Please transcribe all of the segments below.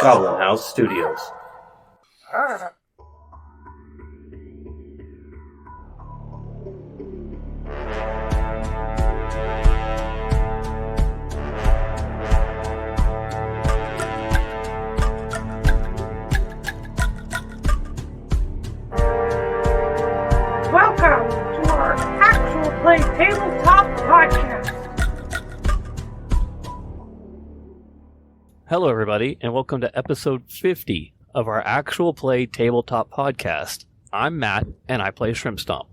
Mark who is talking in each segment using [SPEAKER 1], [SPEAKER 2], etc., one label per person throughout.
[SPEAKER 1] Goblin House Studios.
[SPEAKER 2] Welcome to our actual play tabletop podcast.
[SPEAKER 1] Hello, everybody, and welcome to episode 50 of our actual play tabletop podcast. I'm Matt, and I play Shrimp Stomp.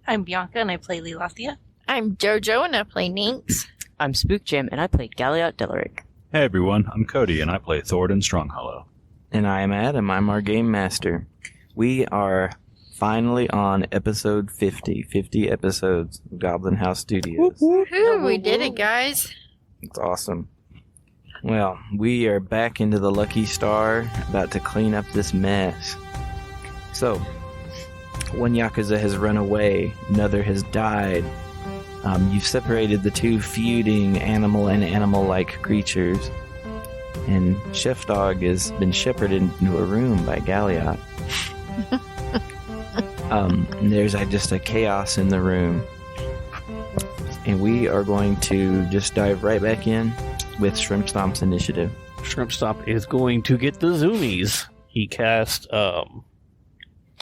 [SPEAKER 3] I'm Bianca, and I play Lilathia.
[SPEAKER 4] I'm Jojo, and I play Ninx.
[SPEAKER 5] I'm Spook Jim, and I play Galliot Delaric.
[SPEAKER 6] Hey everyone, I'm Cody, and I play Thornton Stronghollow.
[SPEAKER 7] And I am Adam, I'm our game master. We are finally on episode 50. 50 episodes of Goblin House Studios.
[SPEAKER 4] Woohoo, we did it, guys.
[SPEAKER 7] It's awesome. Well, we are back into the Lucky Star, about to clean up this mess. So, one Yakuza has run away, another has died. You've separated the two feuding animal and animal-like creatures. And Chef Dog has been shepherded into a room by Galliot. And there's just a chaos in the room. And we are going to just dive right back in with Shrimp Stomp's initiative.
[SPEAKER 1] Shrimp Stomp is going to get the zoomies. He cast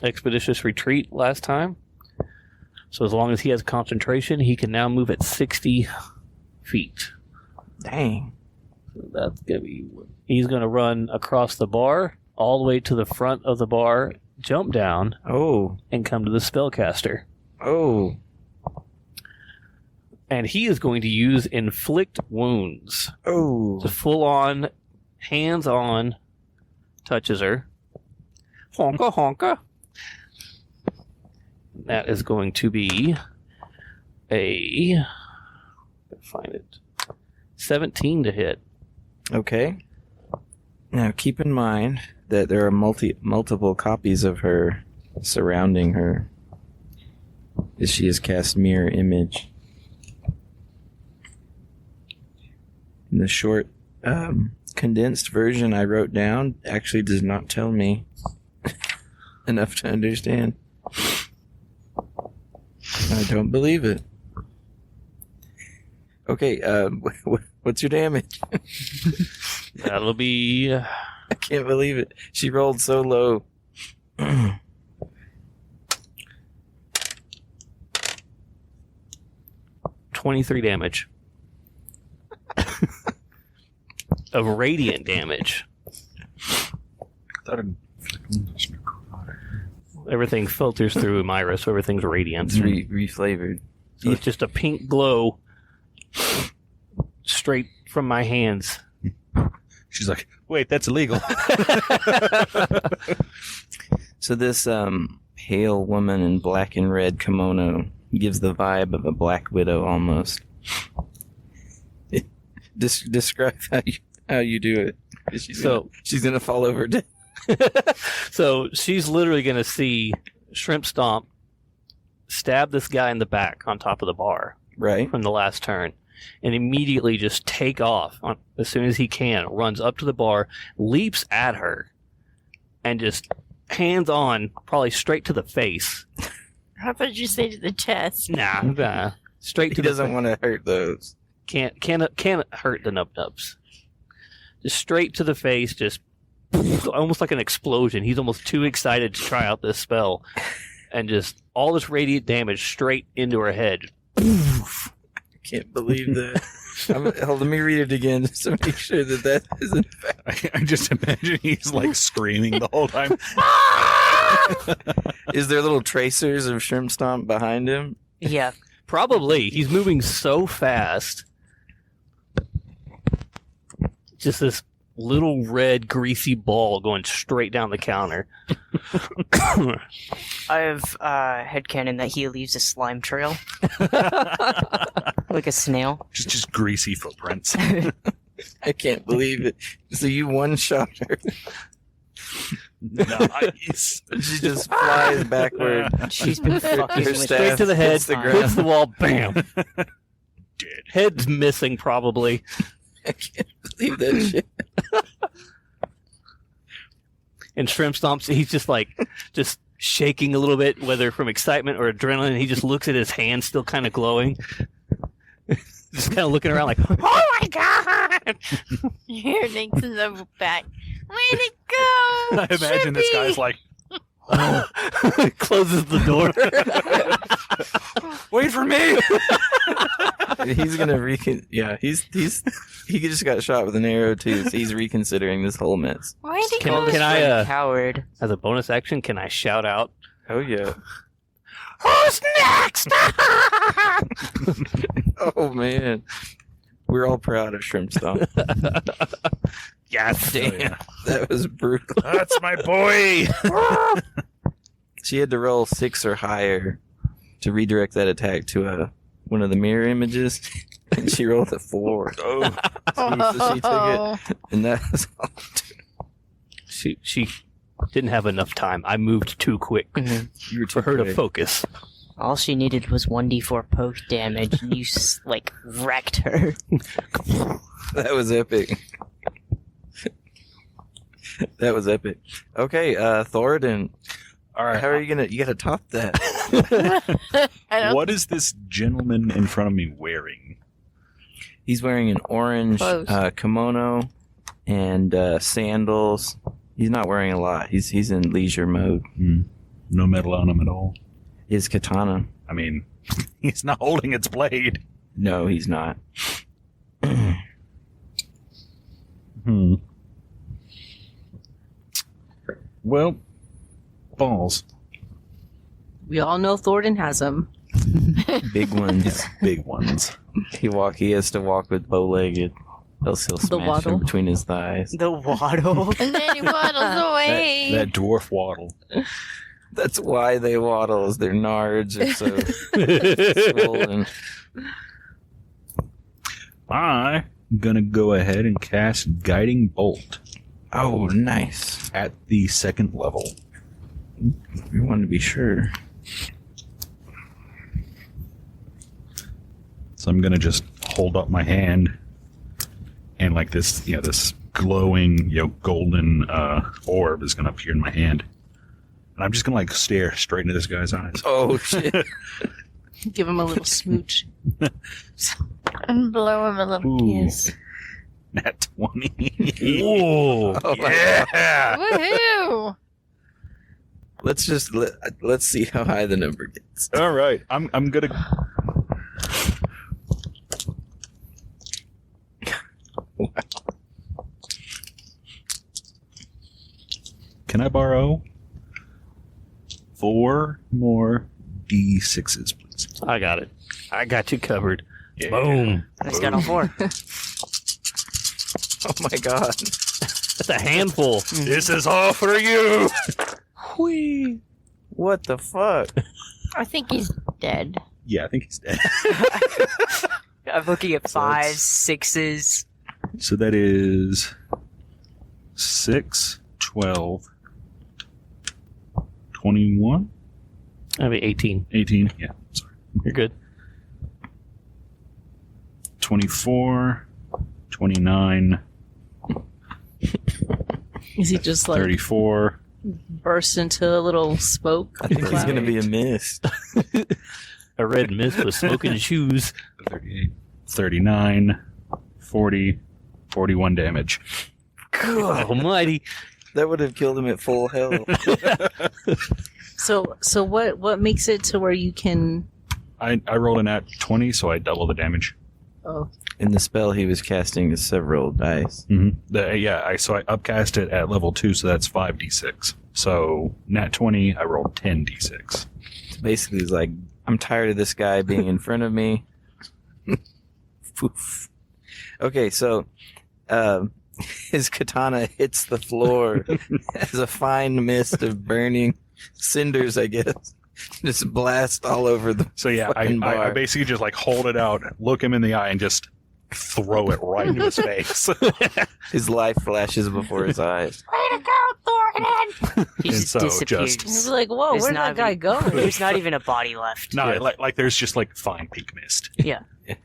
[SPEAKER 1] Expeditious Retreat last time. So as long as he has concentration, he can now move at 60 feet.
[SPEAKER 7] Dang.
[SPEAKER 1] So that's going to be... He's going to run across the bar, all the way to the front of the bar, jump down, and come to the spellcaster.
[SPEAKER 7] Oh.
[SPEAKER 1] And he is going to use Inflict Wounds.
[SPEAKER 7] Oh.
[SPEAKER 1] It's a full-on, hands-on, touches her. Honka, honka. That is going to be a... find it. 17 to hit.
[SPEAKER 7] Okay. Now, keep in mind that there are multiple copies of her surrounding her, as she has cast Mirror Image. And the short, condensed version I wrote down actually does not tell me enough to understand. I don't believe it. Okay, what's your damage?
[SPEAKER 1] That'll be...
[SPEAKER 7] I can't believe it. She rolled so low.
[SPEAKER 1] 23 damage. Of radiant damage. Everything filters through Myra, so everything's radiant.
[SPEAKER 7] It's reflavored.
[SPEAKER 1] So it's just a pink glow straight from my hands.
[SPEAKER 6] She's like, wait, that's illegal.
[SPEAKER 7] So this pale woman in black and red kimono gives the vibe of a Black Widow almost. Describe how you do it. She's gonna fall over dead.
[SPEAKER 1] So she's literally gonna see Shrimp Stomp stab this guy in the back on top of the bar,
[SPEAKER 7] right,
[SPEAKER 1] from the last turn, and immediately just take off as soon as he can. Runs up to the bar, leaps at her, and just hands on, probably straight to the face.
[SPEAKER 4] How about you say to the chest?
[SPEAKER 1] Nah, straight to.
[SPEAKER 7] He doesn't want to hurt those.
[SPEAKER 1] Can't hurt the nub-nubs. Just straight to the face, just almost like an explosion. He's almost too excited to try out this spell. And just all this radiant damage straight into her head.
[SPEAKER 7] I can't believe that. Let me read it again just to make sure that isn't fact.
[SPEAKER 6] I just imagine he's like screaming the whole time.
[SPEAKER 7] Is there little tracers of Shrimp Stomp behind him?
[SPEAKER 5] Yeah.
[SPEAKER 1] Probably. He's moving so fast. Just this little red greasy ball going straight down the counter.
[SPEAKER 5] I have headcanon that he leaves a slime trail. Like a snail.
[SPEAKER 6] Just greasy footprints.
[SPEAKER 7] I can't believe it. So you one-shot her.
[SPEAKER 6] Nice.
[SPEAKER 7] She just flies backward.
[SPEAKER 5] She's been fucking
[SPEAKER 7] Her
[SPEAKER 5] with
[SPEAKER 7] staff
[SPEAKER 1] Straight to the head,
[SPEAKER 7] hits the
[SPEAKER 1] hits
[SPEAKER 7] ground.
[SPEAKER 1] the wall, bam.
[SPEAKER 6] Dead.
[SPEAKER 1] Head's missing, probably.
[SPEAKER 7] I can't believe that shit.
[SPEAKER 1] And Shrimp Stomps, he's just shaking a little bit, whether from excitement or adrenaline. He just looks at his hand still kind of glowing. Just kind of looking around like, oh my god!
[SPEAKER 4] You hear Ninx in the back. Way to go!
[SPEAKER 6] I imagine this guy's
[SPEAKER 4] Shrimpy!
[SPEAKER 6] like,
[SPEAKER 1] Closes the door.
[SPEAKER 6] wait for me!
[SPEAKER 7] He's gonna he just got shot with an arrow too, so he's reconsidering this whole mess.
[SPEAKER 4] Way to
[SPEAKER 1] Can-
[SPEAKER 4] go!
[SPEAKER 1] can I,
[SPEAKER 5] coward.
[SPEAKER 1] As a bonus action, can I shout out,
[SPEAKER 7] Oh yeah.
[SPEAKER 1] who's next?
[SPEAKER 7] Oh man. We're all proud of Shrimp Stomp.
[SPEAKER 1] Yes.
[SPEAKER 7] Damn. That was brutal.
[SPEAKER 6] That's my boy!
[SPEAKER 7] She had to roll 6 or higher to redirect that attack to one of the mirror images. And she rolled a 4.
[SPEAKER 6] Oh,
[SPEAKER 7] So she took it, and that was all.
[SPEAKER 1] She didn't have enough time. I moved too quick
[SPEAKER 7] You were
[SPEAKER 1] for
[SPEAKER 7] too
[SPEAKER 1] her to
[SPEAKER 7] quick.
[SPEAKER 1] focus.
[SPEAKER 5] All she needed was 1d4 poke damage, and you wrecked her.
[SPEAKER 7] That was epic. That was epic. Okay, Thoradin,
[SPEAKER 6] all right.
[SPEAKER 7] how are you gotta top that?
[SPEAKER 4] I don't
[SPEAKER 6] What is this gentleman in front of me wearing?
[SPEAKER 7] He's wearing an orange
[SPEAKER 4] Clothes.
[SPEAKER 7] kimono and sandals. He's not wearing a lot. He's in leisure mode.
[SPEAKER 6] No metal on him at all.
[SPEAKER 7] His katana.
[SPEAKER 6] I mean, he's not holding its blade.
[SPEAKER 7] No, he's not.
[SPEAKER 6] Well, balls.
[SPEAKER 3] We all know Thornton has them.
[SPEAKER 7] Big ones.
[SPEAKER 6] Big ones.
[SPEAKER 7] He has to walk with bow-legged. Else he'll smash
[SPEAKER 3] waddle.
[SPEAKER 7] him between his thighs.
[SPEAKER 5] The waddle.
[SPEAKER 4] And then he waddles away.
[SPEAKER 6] That dwarf waddle.
[SPEAKER 7] That's why they waddle, is their nards are so swollen.
[SPEAKER 6] I'm gonna go ahead and cast Guiding Bolt
[SPEAKER 7] Oh, nice.
[SPEAKER 6] at the 2nd level.
[SPEAKER 7] We wanted to be sure.
[SPEAKER 6] So I'm gonna just hold up my hand, and like this, this glowing, golden orb is gonna appear in my hand, and I'm just gonna stare straight into this guy's eyes.
[SPEAKER 7] Oh, shit.
[SPEAKER 3] Give him a little smooch.
[SPEAKER 4] And blow him a little
[SPEAKER 6] Ooh.
[SPEAKER 4] kiss.
[SPEAKER 6] Nat 20.
[SPEAKER 1] Whoa.
[SPEAKER 7] Oh, my
[SPEAKER 6] Yeah.
[SPEAKER 4] Woohoo!
[SPEAKER 7] Let's see how high the number gets.
[SPEAKER 6] All right. I'm gonna. Can I borrow 4 more D6s, please?
[SPEAKER 1] I got it. I got you covered.
[SPEAKER 6] Yeah.
[SPEAKER 1] Boom.
[SPEAKER 5] I just got all 4.
[SPEAKER 7] Oh my god.
[SPEAKER 1] That's a handful.
[SPEAKER 6] This is all for you.
[SPEAKER 7] Whee. What the fuck?
[SPEAKER 4] I think he's dead.
[SPEAKER 6] Yeah, I think he's dead.
[SPEAKER 5] I'm looking at
[SPEAKER 6] So
[SPEAKER 5] 5s,
[SPEAKER 6] it's-
[SPEAKER 5] 6s.
[SPEAKER 6] So that is 6, 12, 21,
[SPEAKER 1] I mean, 18.
[SPEAKER 6] 18. Yeah, sorry.
[SPEAKER 1] You're good.
[SPEAKER 6] 24, 29,
[SPEAKER 3] Is he just
[SPEAKER 6] 34.
[SPEAKER 3] burst into a little smoke?
[SPEAKER 7] I think he's
[SPEAKER 3] cloud?
[SPEAKER 7] gonna be a mist.
[SPEAKER 1] A red mist with smoking shoes.
[SPEAKER 6] 38, 39, 40, 41 damage.
[SPEAKER 1] God almighty.
[SPEAKER 7] That would have killed him at full health.
[SPEAKER 3] So what makes it to where you can?
[SPEAKER 6] I rolled an at 20, so I double the damage.
[SPEAKER 3] Oh,
[SPEAKER 7] In the spell he was casting is several dice.
[SPEAKER 6] Mm-hmm. So I upcast it at level 2, so that's 5d6. So nat 20, I rolled 10d6.
[SPEAKER 7] Basically, he's like, I'm tired of this guy being in front of me. Poof. Okay, so His katana hits the floor as a fine mist of burning cinders, I guess, just blast all over the
[SPEAKER 6] So yeah, I
[SPEAKER 7] fucking bar.
[SPEAKER 6] basically just like hold it out, look him in the eye, and just throw it right into his face.
[SPEAKER 7] His life flashes before his eyes.
[SPEAKER 4] Way to go, Thornton!
[SPEAKER 5] He
[SPEAKER 6] And
[SPEAKER 5] just
[SPEAKER 6] so
[SPEAKER 5] disappears.
[SPEAKER 3] And you're like, whoa,
[SPEAKER 5] There's
[SPEAKER 3] where'd
[SPEAKER 5] not
[SPEAKER 3] that guy go?
[SPEAKER 5] There's not even a body left.
[SPEAKER 6] No,
[SPEAKER 7] Yeah.
[SPEAKER 6] like there's just like fine pink mist.
[SPEAKER 5] Yeah.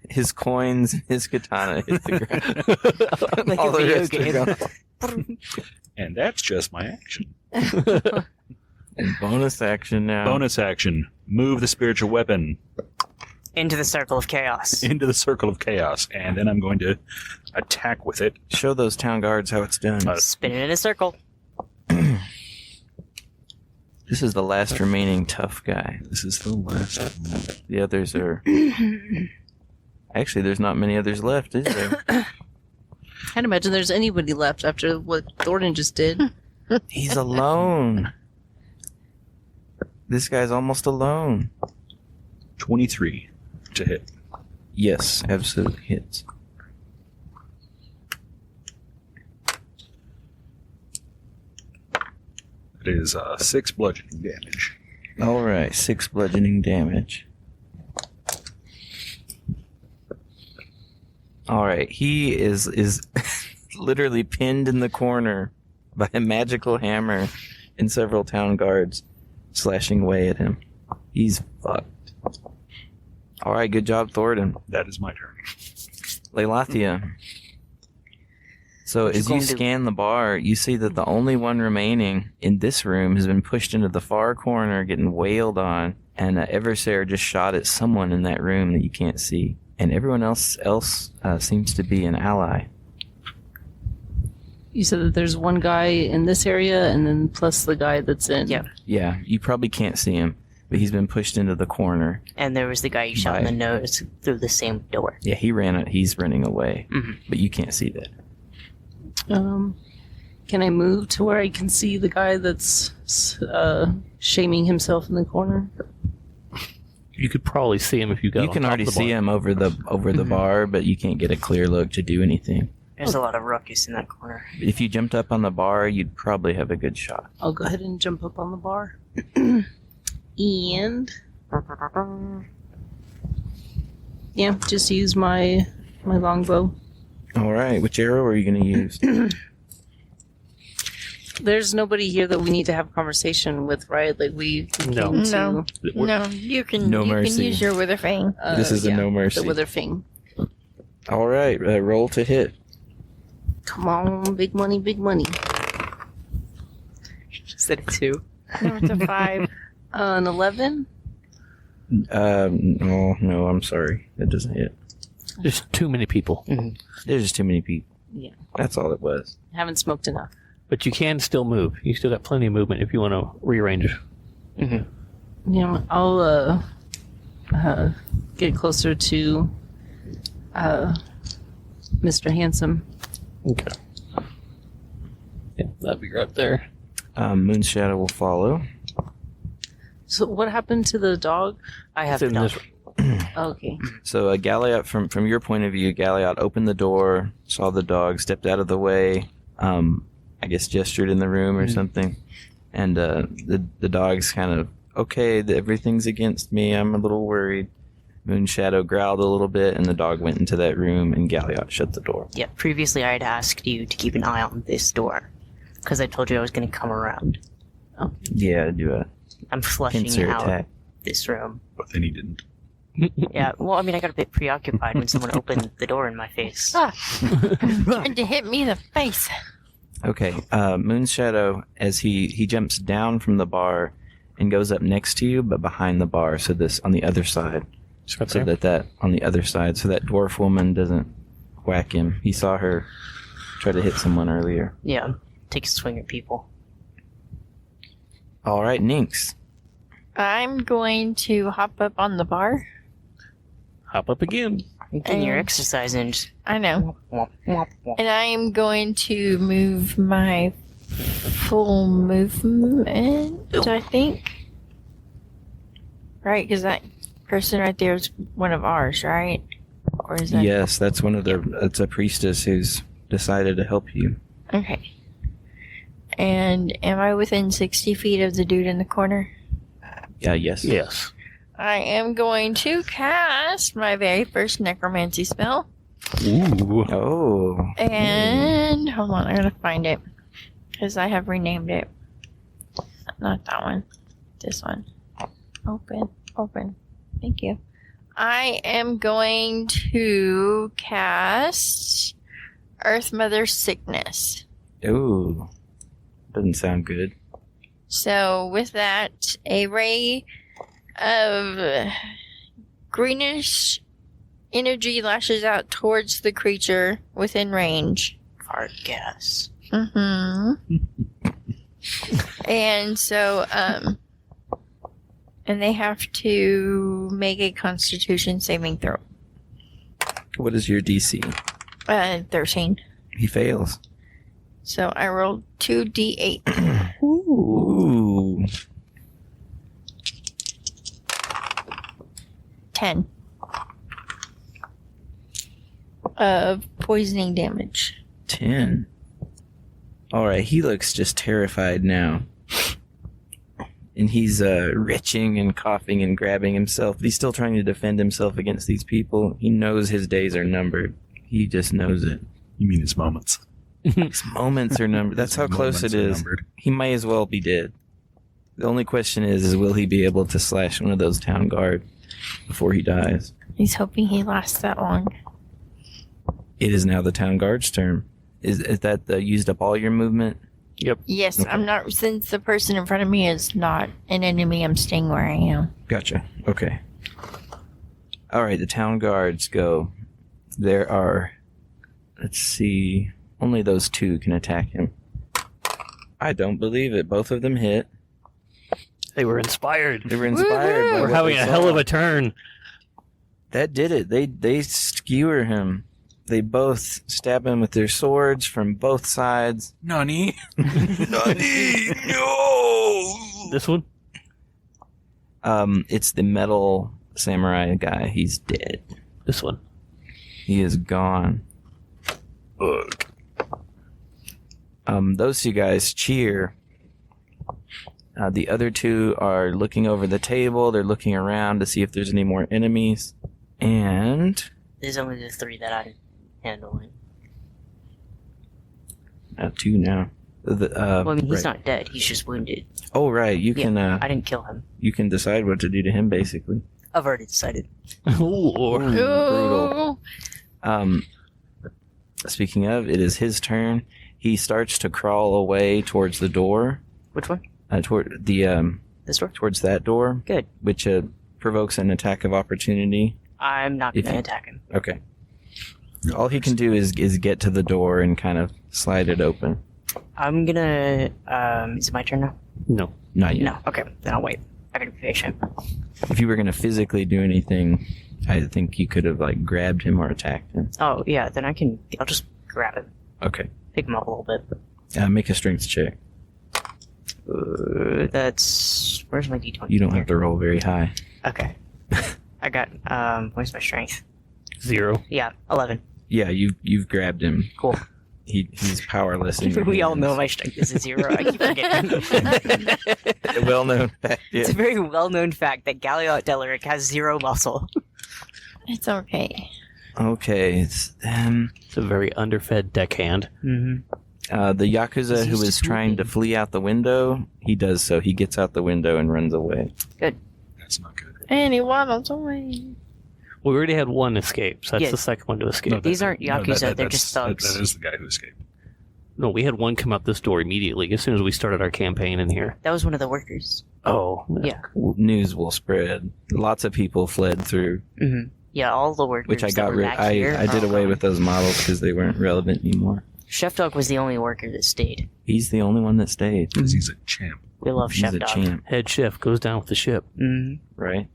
[SPEAKER 7] His coins and his katana hit the ground.
[SPEAKER 5] Like
[SPEAKER 7] All
[SPEAKER 5] a
[SPEAKER 7] the
[SPEAKER 5] video
[SPEAKER 7] rest are
[SPEAKER 5] game.
[SPEAKER 7] gone.
[SPEAKER 6] And that's just my action.
[SPEAKER 7] And bonus action now.
[SPEAKER 6] Bonus action. Move the spiritual weapon
[SPEAKER 5] Into the circle of chaos.
[SPEAKER 6] into the circle of chaos. And then I'm going to attack with it.
[SPEAKER 7] Show those town guards how it's done.
[SPEAKER 5] Spin it in a circle.
[SPEAKER 7] This is the last remaining tough guy.
[SPEAKER 6] This is the last.
[SPEAKER 7] The others are... Actually, there's not many others left, is there?
[SPEAKER 3] Can't imagine there's anybody left after what Thornton just did.
[SPEAKER 7] He's alone. This guy's almost alone.
[SPEAKER 6] 23 to hit.
[SPEAKER 7] Yes, absolutely hits.
[SPEAKER 6] It is 6 bludgeoning damage.
[SPEAKER 7] All right, 6 bludgeoning damage. All right, he is literally pinned in the corner by a magical hammer and several town guards slashing away at him. He's fucked. All right, good job, Thornton.
[SPEAKER 6] That is my turn.
[SPEAKER 7] Leilathia. So
[SPEAKER 5] What you
[SPEAKER 7] as you
[SPEAKER 5] gonna do?
[SPEAKER 7] scan the bar, you see that the only one remaining in this room has been pushed into the far corner, getting wailed on, and Eversare just shot at someone in that room that you can't see. And everyone else seems to be an ally.
[SPEAKER 3] You said that there's one guy in this area, and then plus the guy that's in.
[SPEAKER 5] Yep.
[SPEAKER 7] Yeah, you probably can't see him, but he's been pushed into the corner.
[SPEAKER 5] And there was the guy you shot in the
[SPEAKER 7] Bye.
[SPEAKER 5] nose through the same door.
[SPEAKER 7] Yeah, he's running away,
[SPEAKER 5] Mhm.
[SPEAKER 7] but you can't see that.
[SPEAKER 3] Can I move to where I can see the guy that's shaming himself in the corner?
[SPEAKER 1] You could probably see him if you got.
[SPEAKER 7] You can already see him over the bar, but you can't get a clear look to do anything.
[SPEAKER 5] There's a lot of ruckus in that corner.
[SPEAKER 7] If you jumped up on the bar, you'd probably have a good shot.
[SPEAKER 3] I'll go ahead and jump up on the bar. And yeah, just use my longbow.
[SPEAKER 7] All right, which arrow are you going to use?
[SPEAKER 3] There's nobody here that we need to have a conversation with, right? Like we came
[SPEAKER 1] No.
[SPEAKER 3] to
[SPEAKER 4] No. No, you can
[SPEAKER 7] No mercy.
[SPEAKER 4] use your wither fang.
[SPEAKER 7] This is a no mercy.
[SPEAKER 3] The wither thing.
[SPEAKER 7] All right, roll to hit.
[SPEAKER 3] Come on, big money, big money.
[SPEAKER 5] Instead of 2.
[SPEAKER 4] No, it's a 5.
[SPEAKER 3] An 11.
[SPEAKER 7] No, I'm sorry, that doesn't hit.
[SPEAKER 1] There's too many people,
[SPEAKER 7] There's just too many people.
[SPEAKER 3] Yeah.
[SPEAKER 7] That's all it was.
[SPEAKER 3] Haven't smoked enough.
[SPEAKER 1] but you can still move. You still got plenty of movement if you want to rearrange.
[SPEAKER 3] Yeah, I'll get closer to Mr. Handsome.
[SPEAKER 1] Okay. Yeah, that'd be right there.
[SPEAKER 7] Moonshadow will follow.
[SPEAKER 3] So what happened to the dog?
[SPEAKER 5] I have
[SPEAKER 1] It's in
[SPEAKER 5] dog.
[SPEAKER 1] this.
[SPEAKER 3] Okay.
[SPEAKER 7] So Galliot, from your point of view, Galliot opened the door, saw the dog, stepped out of the way, I guess gestured in the room or something, and the dog's kind of, okay, everything's against me, I'm a little worried. Moonshadow growled a little bit, and the dog went into that room, and Galliot shut the door.
[SPEAKER 5] Yeah, previously I had asked you to keep an eye on this door. Because I told you I was going to come around.
[SPEAKER 7] Yeah, do a
[SPEAKER 5] I'm flushing
[SPEAKER 7] pincer
[SPEAKER 5] out
[SPEAKER 7] attack.
[SPEAKER 5] this room.
[SPEAKER 6] But then he didn't.
[SPEAKER 5] Yeah, well, I mean, I got a bit preoccupied when someone opened the door in my face.
[SPEAKER 4] Tried to hit me in the face.
[SPEAKER 7] Okay, Moonshadow, as he jumps down from the bar and goes up next to you, but behind the bar, so this on the other side,
[SPEAKER 1] It's right
[SPEAKER 7] so
[SPEAKER 1] there.
[SPEAKER 7] that on the other side, so that dwarf woman doesn't whack him. He saw her try to hit someone earlier.
[SPEAKER 5] Yeah, take a swing at people.
[SPEAKER 7] All right, Nynx.
[SPEAKER 4] I'm going to hop up on the bar.
[SPEAKER 1] Hop up again.
[SPEAKER 5] You're getting your
[SPEAKER 4] Um,
[SPEAKER 5] exercise in.
[SPEAKER 4] I know.
[SPEAKER 5] Womp, womp, womp.
[SPEAKER 4] And I am going to move my full movement, I think. Right, because that person right there is one of ours, right? Or is that...
[SPEAKER 7] Yes, that's one of the. It's a priestess who's decided to help you.
[SPEAKER 4] Okay. And am I within 60 feet of the dude in the corner?
[SPEAKER 7] Yeah, yes.
[SPEAKER 1] Yes.
[SPEAKER 4] I am going to cast my very first necromancy spell.
[SPEAKER 1] Ooh.
[SPEAKER 7] Oh.
[SPEAKER 4] And hold on, I gotta find it. Because I have renamed it. Not that one. This one. Open. Thank you. I am going to cast Earth Mother Sickness.
[SPEAKER 7] Ooh. Doesn't sound good.
[SPEAKER 4] So with that, a ray of greenish energy lashes out towards the creature within range.
[SPEAKER 5] Fart gas.
[SPEAKER 4] Mm-hmm. And so, and they have to make a Constitution saving throw.
[SPEAKER 7] What is your DC?
[SPEAKER 4] 13.
[SPEAKER 7] He fails.
[SPEAKER 4] So I rolled 2d8.
[SPEAKER 7] Ooh.
[SPEAKER 4] 10 of poisoning damage.
[SPEAKER 7] 10. Alright, he looks just terrified now. And he's retching and coughing and grabbing himself. But he's still trying to defend himself against these people. He knows his days are numbered. He just knows it.
[SPEAKER 6] You mean his moments?
[SPEAKER 7] His moments are numbered. That's how close it is. He may as well be dead. The only question is will he be able to slash one of those town guard before he dies?
[SPEAKER 4] He's hoping he lasts that long.
[SPEAKER 7] It is now the town guard's turn. Is that used up all your movement?
[SPEAKER 1] Yep.
[SPEAKER 4] Yes,
[SPEAKER 7] Okay.
[SPEAKER 4] I'm not, since the person in front of me is not an enemy, I'm staying where I am.
[SPEAKER 7] Gotcha. Okay. Alright, the town guards go. There are, let's see, only those two can attack him. I don't believe it. Both of them hit.
[SPEAKER 1] They were inspired.
[SPEAKER 7] They were inspired. by
[SPEAKER 1] We're
[SPEAKER 7] what
[SPEAKER 1] having
[SPEAKER 7] they
[SPEAKER 1] a hell
[SPEAKER 7] saw.
[SPEAKER 1] of a turn.
[SPEAKER 7] That did it. They skewer him. They both stab him with their swords from both sides.
[SPEAKER 6] Nani?
[SPEAKER 7] Nani! No!
[SPEAKER 1] This one?
[SPEAKER 7] It's the metal samurai guy. He's dead.
[SPEAKER 1] This one.
[SPEAKER 7] He is gone.
[SPEAKER 1] Ugh.
[SPEAKER 7] Those two guys cheer. The other two are looking over the table. They're looking around to see if there's any more enemies. And
[SPEAKER 5] There's only the 3 that I'm handling.
[SPEAKER 7] two now.
[SPEAKER 5] Well, I mean, he's
[SPEAKER 7] right.
[SPEAKER 5] not dead. He's just wounded.
[SPEAKER 7] Oh, right. You can
[SPEAKER 5] I didn't kill him.
[SPEAKER 7] you can decide what to do to him, basically.
[SPEAKER 5] I've already decided.
[SPEAKER 1] Ooh.
[SPEAKER 7] Brutal. Speaking of, it is his turn. He starts to crawl away towards the door.
[SPEAKER 5] Which one?
[SPEAKER 7] Toward the
[SPEAKER 5] This door?
[SPEAKER 7] towards that door,
[SPEAKER 5] Good.
[SPEAKER 7] which provokes an attack of opportunity.
[SPEAKER 5] I'm not
[SPEAKER 7] If
[SPEAKER 5] going to
[SPEAKER 7] you-
[SPEAKER 5] attack him.
[SPEAKER 7] Okay. All he can do is get to the door and kind of slide it open.
[SPEAKER 5] I'm gonna. Is it my turn now?
[SPEAKER 1] No.
[SPEAKER 7] Not yet.
[SPEAKER 5] No. Okay, then I'll wait. I gotta be patient.
[SPEAKER 7] If you were going to physically do anything, I think you could have like grabbed him or attacked him.
[SPEAKER 5] Oh, yeah, then I can. I'll just grab him.
[SPEAKER 7] Okay.
[SPEAKER 5] Pick him up a little bit.
[SPEAKER 7] Make a strength check.
[SPEAKER 5] That's. Where's my d20?
[SPEAKER 7] You don't have to roll very high.
[SPEAKER 5] Okay. I got. Where's my strength?
[SPEAKER 1] 0.
[SPEAKER 5] Yeah, 11.
[SPEAKER 7] Yeah, you've grabbed him.
[SPEAKER 5] Cool.
[SPEAKER 7] He's powerless. In your
[SPEAKER 5] We all know
[SPEAKER 7] hands.
[SPEAKER 5] my strength is a 0. I keep forgetting.
[SPEAKER 7] A well-known fact.
[SPEAKER 5] It's
[SPEAKER 7] Yeah.
[SPEAKER 5] a very well known fact that Galliot Delaric has 0 muscle.
[SPEAKER 4] It's okay.
[SPEAKER 7] Okay. It's
[SPEAKER 1] It's a very underfed deckhand.
[SPEAKER 5] Mm-hmm.
[SPEAKER 7] the Yakuza
[SPEAKER 5] He's
[SPEAKER 7] who
[SPEAKER 5] used
[SPEAKER 7] is
[SPEAKER 5] to
[SPEAKER 7] trying to
[SPEAKER 5] moving.
[SPEAKER 7] flee out the window. He does so. He gets out the window and runs away.
[SPEAKER 6] That's not good.
[SPEAKER 4] And he waddles away.
[SPEAKER 1] We already had one escape, so that's
[SPEAKER 5] Yeah.
[SPEAKER 1] the second one to escape.
[SPEAKER 6] No,
[SPEAKER 5] These aren't Yakuza, they're just thugs.
[SPEAKER 6] That is the guy who escaped.
[SPEAKER 1] No, we had one come out this door immediately as soon as we started our campaign in here.
[SPEAKER 5] That was one of the workers.
[SPEAKER 1] Oh.
[SPEAKER 5] Yeah.
[SPEAKER 7] News will spread. Lots of people fled through,
[SPEAKER 5] Mm-hmm. Yeah, all the workers.
[SPEAKER 7] which I
[SPEAKER 5] that
[SPEAKER 7] got
[SPEAKER 5] were
[SPEAKER 7] rid.
[SPEAKER 5] back here
[SPEAKER 7] I did
[SPEAKER 5] are
[SPEAKER 7] away
[SPEAKER 5] gone.
[SPEAKER 7] with those models because they weren't relevant anymore.
[SPEAKER 5] Chef Dog was the only worker that stayed.
[SPEAKER 7] He's the only one that stayed.
[SPEAKER 6] Because he's a champ.
[SPEAKER 5] We love
[SPEAKER 7] He's
[SPEAKER 5] Chef
[SPEAKER 7] a
[SPEAKER 5] Dog.
[SPEAKER 7] champ,
[SPEAKER 1] Head chef goes down with the ship.
[SPEAKER 5] Mm-hmm.
[SPEAKER 7] right?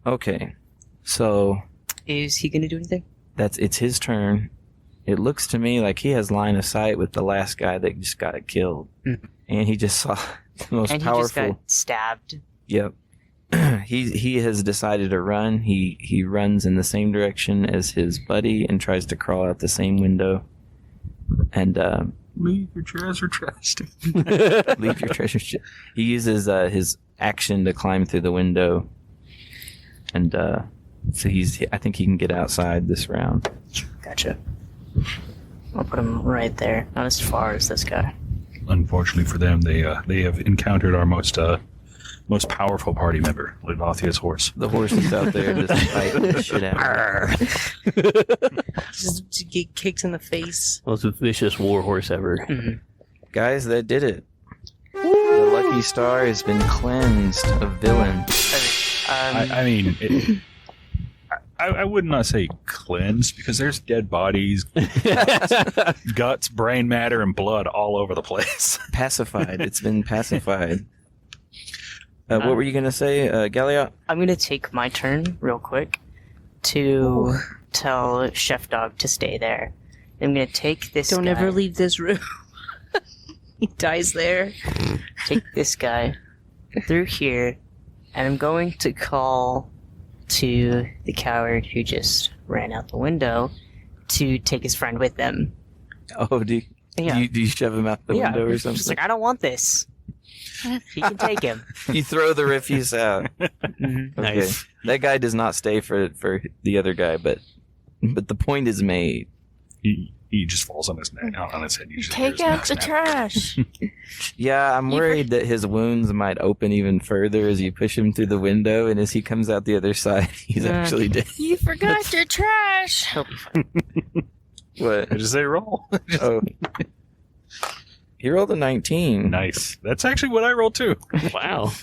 [SPEAKER 7] Okay, so
[SPEAKER 5] Is he gonna do anything?
[SPEAKER 7] it's his turn. It looks to me like he has line of sight with the last guy that just got killed,
[SPEAKER 5] Mhm.
[SPEAKER 7] and he just saw the most
[SPEAKER 5] And he
[SPEAKER 7] powerful.
[SPEAKER 5] just got stabbed.
[SPEAKER 7] Yep, he has decided to run. He runs in the same direction as his buddy and tries to crawl out the same window. And
[SPEAKER 6] Leave your treasure chest.
[SPEAKER 7] leave your treasure chest. He uses his action to climb through the window, and so I think he can get outside this round.
[SPEAKER 5] Gotcha. I'll put him right there. Not as far as this guy.
[SPEAKER 6] Unfortunately for them, they have encountered our most powerful party member, Lidothia's horse.
[SPEAKER 7] The horse is out there just fighting the shit out of him.
[SPEAKER 3] Just to get kicked in the face.
[SPEAKER 1] Most vicious war horse ever.
[SPEAKER 5] Mhm.
[SPEAKER 7] Guys, that did it. The lucky star has been cleansed of villain.
[SPEAKER 6] I mean, I would not say cleansed because there's dead bodies, guts, brain matter, and blood all over the place.
[SPEAKER 7] Pacified. It's been pacified. What were you going to say, Galliot?
[SPEAKER 5] I'm gonna take my turn real quick to tell Chef Dog to stay there. I'm gonna take this
[SPEAKER 3] Don't
[SPEAKER 5] guy,
[SPEAKER 3] ever leave this room. He dies there.
[SPEAKER 5] take this guy through here, and I'm going to call to the coward who just ran out the window to take his friend with them.
[SPEAKER 7] Oh, do you shove him out the window or
[SPEAKER 5] Just
[SPEAKER 7] something?
[SPEAKER 5] like, I don't want this. He can take him.
[SPEAKER 7] You throw the refuse out.
[SPEAKER 5] Mhm.
[SPEAKER 7] Okay.
[SPEAKER 1] Nice.
[SPEAKER 7] That guy does not stay for the other guy, but the point is made.
[SPEAKER 6] He just falls on his neck, out on his head. You just hear
[SPEAKER 4] Take
[SPEAKER 6] his
[SPEAKER 4] out
[SPEAKER 6] neck
[SPEAKER 4] the
[SPEAKER 6] snap.
[SPEAKER 4] trash.
[SPEAKER 7] Yeah, I'm worried that his wounds might open even further as you push him through the window, and as he comes out the other side, he's actually dead.
[SPEAKER 4] You forgot your trash.
[SPEAKER 5] He'll be fine.
[SPEAKER 7] What?
[SPEAKER 6] I just say roll.
[SPEAKER 7] Oh. He rolled a 19.
[SPEAKER 6] Nice. That's actually what I rolled too.
[SPEAKER 1] Wow.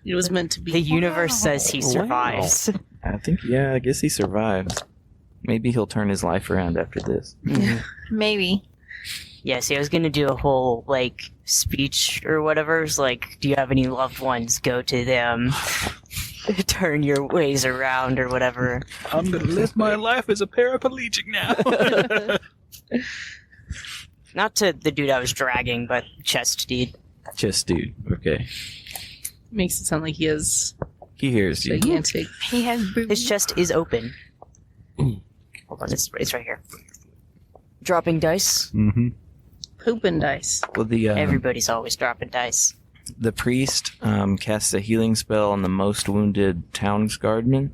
[SPEAKER 3] It was meant to be.
[SPEAKER 5] The universe says he survives.
[SPEAKER 7] I think, yeah, I guess he survived. Maybe he'll turn his life around after this.
[SPEAKER 4] Maybe.
[SPEAKER 5] Yeah, see, I was gonna do a whole, like, speech or whatever. It's like, do you have any loved ones? Go to them. Turn your ways around or whatever.
[SPEAKER 6] I'm gonna live my life as a paraplegic now.
[SPEAKER 5] Not to the dude I was dragging, but chest dude.
[SPEAKER 7] Just dude. Okay.
[SPEAKER 3] Makes it sound like he has
[SPEAKER 7] He hears you.
[SPEAKER 3] gigantic.
[SPEAKER 4] He has
[SPEAKER 5] His
[SPEAKER 4] boobs.
[SPEAKER 5] chest is open. Hold on, it's right here. Dropping dice.
[SPEAKER 6] Mm-hmm.
[SPEAKER 3] Pooping dice.
[SPEAKER 7] Well,
[SPEAKER 5] Everybody's always dropping dice.
[SPEAKER 7] the priest casts a healing spell on the most wounded town's guardman.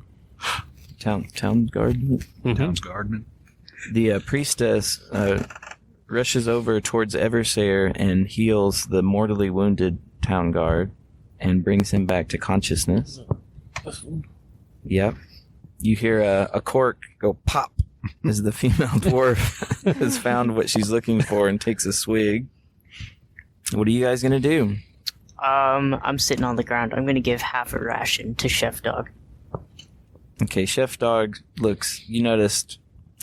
[SPEAKER 7] Town guardman?
[SPEAKER 6] Town's guardman.
[SPEAKER 7] The priestess rushes over towards Eversayer and heals the mortally wounded town guard and brings him back to consciousness. Yep. You hear a cork go pop as the female dwarf has found what she's looking for and takes a swig. What are you guys going to do?
[SPEAKER 5] I'm sitting on the ground. I'm gonna give half a ration to Chef Dog.
[SPEAKER 7] Okay, Chef Dog you noticed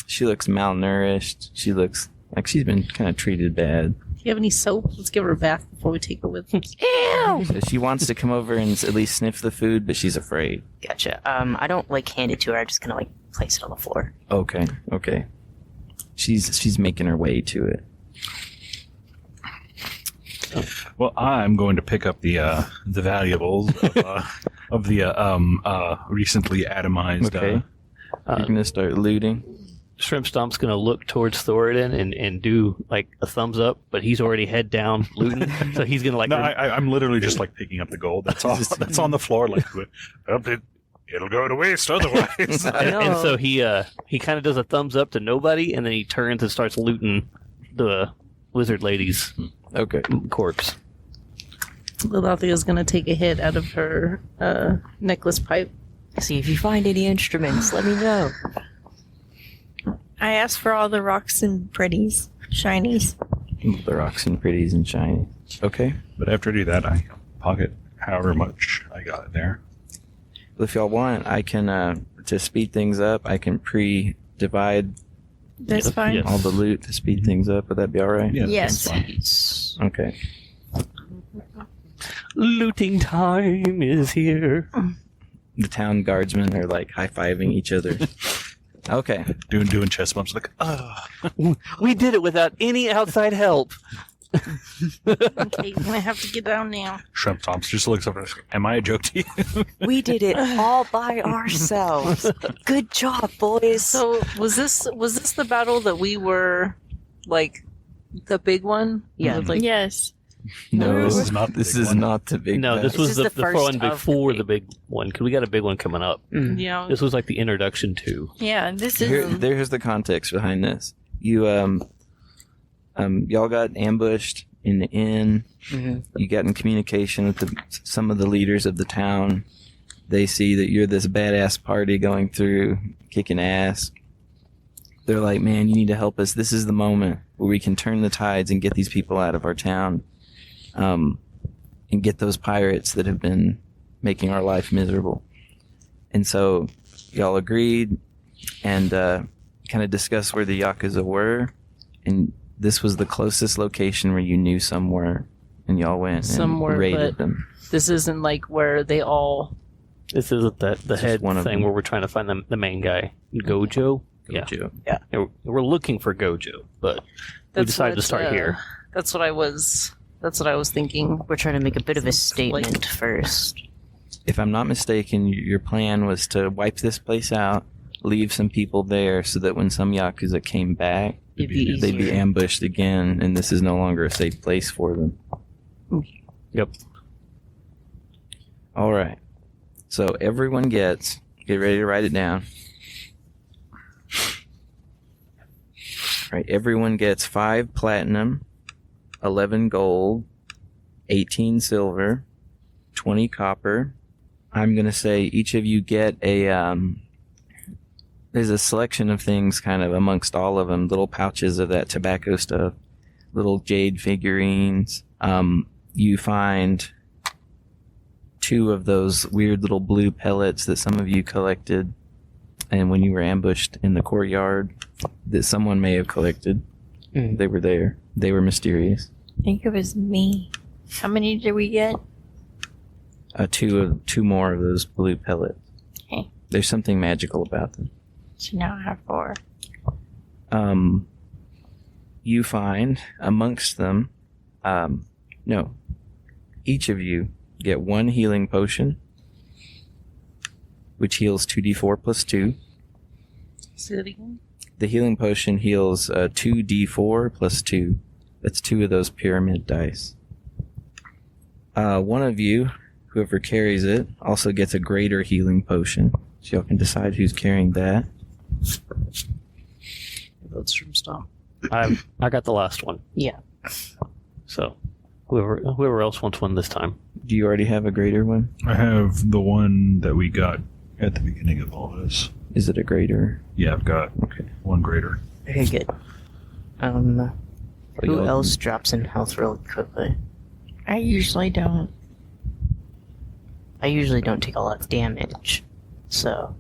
[SPEAKER 7] she looks malnourished. She looks like she's been kind of treated bad.
[SPEAKER 3] Do you have any soap? Let's give her a bath before we take her with us.
[SPEAKER 4] Ew.
[SPEAKER 7] So she wants to come over and at least sniff the food, but she's afraid.
[SPEAKER 5] Gotcha. I don't like hand it to her. I'm just gonna like place it on the floor.
[SPEAKER 7] Okay. She's making her way to it.
[SPEAKER 6] Well, I'm going to pick up the valuables of the recently atomized.
[SPEAKER 7] Okay. You're gonna start looting.
[SPEAKER 1] Shrimp Stomp's gonna look towards Thoradin and do like a thumbs up, but he's already head down looting, so he's gonna like.
[SPEAKER 6] No, I'm literally just like picking up the gold. That's all. That's on the floor. Like, it'll go to waste otherwise.
[SPEAKER 1] and so he kind of does a thumbs up to nobody, and then he turns and starts looting the lizard lady's
[SPEAKER 7] Okay.
[SPEAKER 1] corpse.
[SPEAKER 3] Lilothia's gonna take a hit out of her necklace pipe.
[SPEAKER 5] See if you find any instruments. Let me know.
[SPEAKER 4] I asked for all the rocks and pretties, shinies.
[SPEAKER 7] The rocks and pretties and shiny. Okay.
[SPEAKER 6] But after I do that, I pocket however much I got in there.
[SPEAKER 7] Well, if y'all want, I can to speed things up. I can pre-divide
[SPEAKER 4] That's
[SPEAKER 1] Yep,
[SPEAKER 4] fine.
[SPEAKER 1] yes.
[SPEAKER 7] all the loot to speed things up. Would that be all right?
[SPEAKER 6] Yeah,
[SPEAKER 4] Yes.
[SPEAKER 6] that's fine.
[SPEAKER 7] Okay.
[SPEAKER 1] Looting time is here.
[SPEAKER 7] The town guardsmen are like high-fiving each other. Okay.
[SPEAKER 6] Doing chest bumps like,
[SPEAKER 1] We did it without any outside help.
[SPEAKER 3] Okay, I'm gonna have to get down now.
[SPEAKER 6] Shrimp Thompson just looks up and says, "Am I a joke to you?"
[SPEAKER 5] We did it all by ourselves. Good job, boys.
[SPEAKER 3] So was this the battle that we were like the big one?
[SPEAKER 5] Yeah.
[SPEAKER 3] Like,
[SPEAKER 4] Yes.
[SPEAKER 7] No,
[SPEAKER 6] This is not the
[SPEAKER 7] this
[SPEAKER 6] big
[SPEAKER 7] is
[SPEAKER 6] one.
[SPEAKER 7] not the big.
[SPEAKER 1] No, this
[SPEAKER 7] battle.
[SPEAKER 1] was
[SPEAKER 5] is
[SPEAKER 1] the
[SPEAKER 5] the first
[SPEAKER 1] one
[SPEAKER 5] of
[SPEAKER 1] before
[SPEAKER 5] the
[SPEAKER 1] the big one, because we got a big one coming up.
[SPEAKER 5] Mm.
[SPEAKER 3] yeah.
[SPEAKER 1] This was like the introduction to.
[SPEAKER 4] Yeah, this is.
[SPEAKER 7] Here's the context behind this. You y'all got ambushed in the inn.
[SPEAKER 5] Mhm.
[SPEAKER 7] You got in communication with some of the leaders of the town. They see that you're this badass party going through, kicking ass. They're like, man, you need to help us. This is the moment where we can turn the tides and get these people out of our town. And get those pirates that have been making our life miserable. And so y'all agreed and kind of discussed where the Yakuza were. And this was the closest location where you knew some were. And y'all went
[SPEAKER 3] Somewhere,
[SPEAKER 7] and raided
[SPEAKER 3] but-
[SPEAKER 7] them.
[SPEAKER 3] This isn't like where they all.
[SPEAKER 1] This isn't the
[SPEAKER 7] Just
[SPEAKER 1] head
[SPEAKER 7] one of
[SPEAKER 1] thing
[SPEAKER 7] them.
[SPEAKER 1] where we're trying to find the main guy, Gojo.
[SPEAKER 7] Gojo.
[SPEAKER 1] Yeah, we're looking for Gojo, but we decided to
[SPEAKER 3] what,
[SPEAKER 1] start here.
[SPEAKER 3] That's what I was thinking.
[SPEAKER 5] We're trying to make a bit of a
[SPEAKER 3] It's like-
[SPEAKER 5] statement first.
[SPEAKER 7] If I'm not mistaken, your plan was to wipe this place out, leave some people there so that when some Yakuza came back,
[SPEAKER 5] It'd be easier.
[SPEAKER 7] they'd be ambushed again, and this is no longer a safe place for them.
[SPEAKER 1] Yep.
[SPEAKER 7] All right. So everyone get ready to write it down. All right. Everyone gets 5 platinum, 11 gold, 18 silver, 20 copper. I'm going to say each of you get there's a selection of things kind of amongst all of them, little pouches of that tobacco stuff, little jade figurines. You find 2 of those weird little blue pellets that some of you collected, and when you were ambushed in the courtyard, that someone may have collected.
[SPEAKER 5] Mm.
[SPEAKER 7] They were there. They were mysterious.
[SPEAKER 4] I think it was me. How many did we get?
[SPEAKER 7] 2 more of those blue pellets.
[SPEAKER 4] Okay.
[SPEAKER 7] There's something magical about them.
[SPEAKER 4] So now I have 4.
[SPEAKER 7] You find amongst them, each of you get 1 healing potion, which heals 2d4 plus 2.
[SPEAKER 3] Say it again.
[SPEAKER 7] The healing potion heals 2d4 plus 2. That's 2 of those pyramid dice. One of you, whoever carries it, also gets a greater healing potion. So y'all can decide who's carrying that.
[SPEAKER 3] That's from Stomp.
[SPEAKER 1] I got the last one,
[SPEAKER 5] Yeah.
[SPEAKER 1] so whoever else wants one this time.
[SPEAKER 7] Do you already have a greater one?
[SPEAKER 6] I have the one that we got at the beginning of all this.
[SPEAKER 7] Is it a greater?
[SPEAKER 6] Yeah, I've got
[SPEAKER 7] Okay.
[SPEAKER 6] one greater.
[SPEAKER 5] Very good. Who else drops in health really quickly?
[SPEAKER 4] I usually don't.
[SPEAKER 5] I usually don't take a lot of damage. So,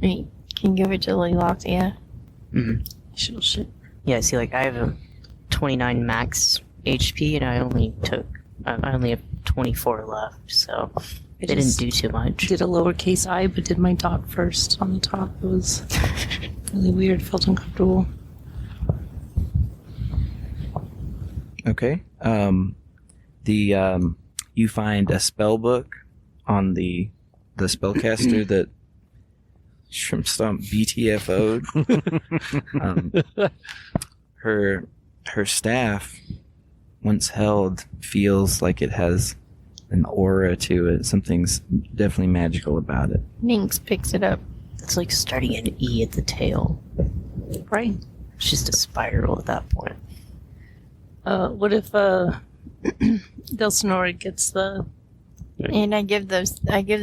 [SPEAKER 4] You can give it to Lilathia.
[SPEAKER 3] Shit.
[SPEAKER 5] yeah, see, like, I have a 29 max HP, and I only have 24 left, so
[SPEAKER 3] I
[SPEAKER 5] they didn't
[SPEAKER 3] just
[SPEAKER 5] do too much.
[SPEAKER 3] did a lowercase I, but did my dot first on the top. It was really weird. Felt uncomfortable.
[SPEAKER 7] Okay. You find a spell book on the spellcaster that Shrimp Stomp BTFO'd. Her staff, once held, feels like it has an aura to it. Something's definitely magical about it.
[SPEAKER 4] Ninx picks it up.
[SPEAKER 5] It's like starting an E at the tail.
[SPEAKER 3] Right.
[SPEAKER 5] It's just a spiral at that point.
[SPEAKER 3] What if Delsinora gets the?
[SPEAKER 4] And I give the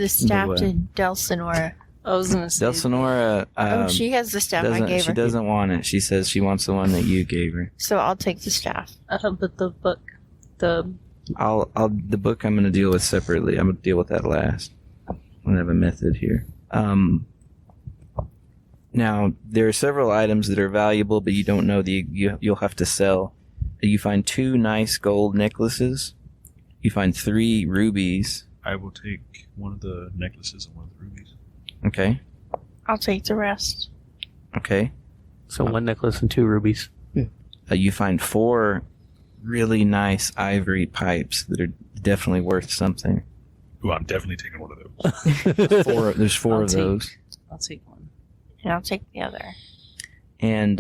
[SPEAKER 4] staff
[SPEAKER 7] what?
[SPEAKER 4] to Delsinora.
[SPEAKER 3] I was gonna say.
[SPEAKER 7] Delsinora
[SPEAKER 4] She has the staff I
[SPEAKER 7] doesn't.
[SPEAKER 4] gave
[SPEAKER 7] She
[SPEAKER 4] her.
[SPEAKER 7] doesn't want it. She says she wants the one that you gave her.
[SPEAKER 4] So I'll take the staff.
[SPEAKER 3] But the book, the
[SPEAKER 7] The book I'm going to deal with separately. I'm going to deal with that last. I'm going to have a method here. Now there are several items that are valuable, but you don't know you'll have to sell. You find 2 nice gold necklaces. You find 3 rubies.
[SPEAKER 6] I will take one of the necklaces and one of the rubies.
[SPEAKER 7] Okay.
[SPEAKER 4] I'll take the rest.
[SPEAKER 7] Okay.
[SPEAKER 1] So 1 necklace and 2 rubies.
[SPEAKER 7] You find 4 really nice ivory pipes that are definitely worth something.
[SPEAKER 6] Ooh, I'm definitely taking one of those.
[SPEAKER 7] There's four
[SPEAKER 3] I'll
[SPEAKER 7] of
[SPEAKER 3] take-
[SPEAKER 7] those.
[SPEAKER 3] I'll take one.
[SPEAKER 4] And I'll take the other.
[SPEAKER 7] And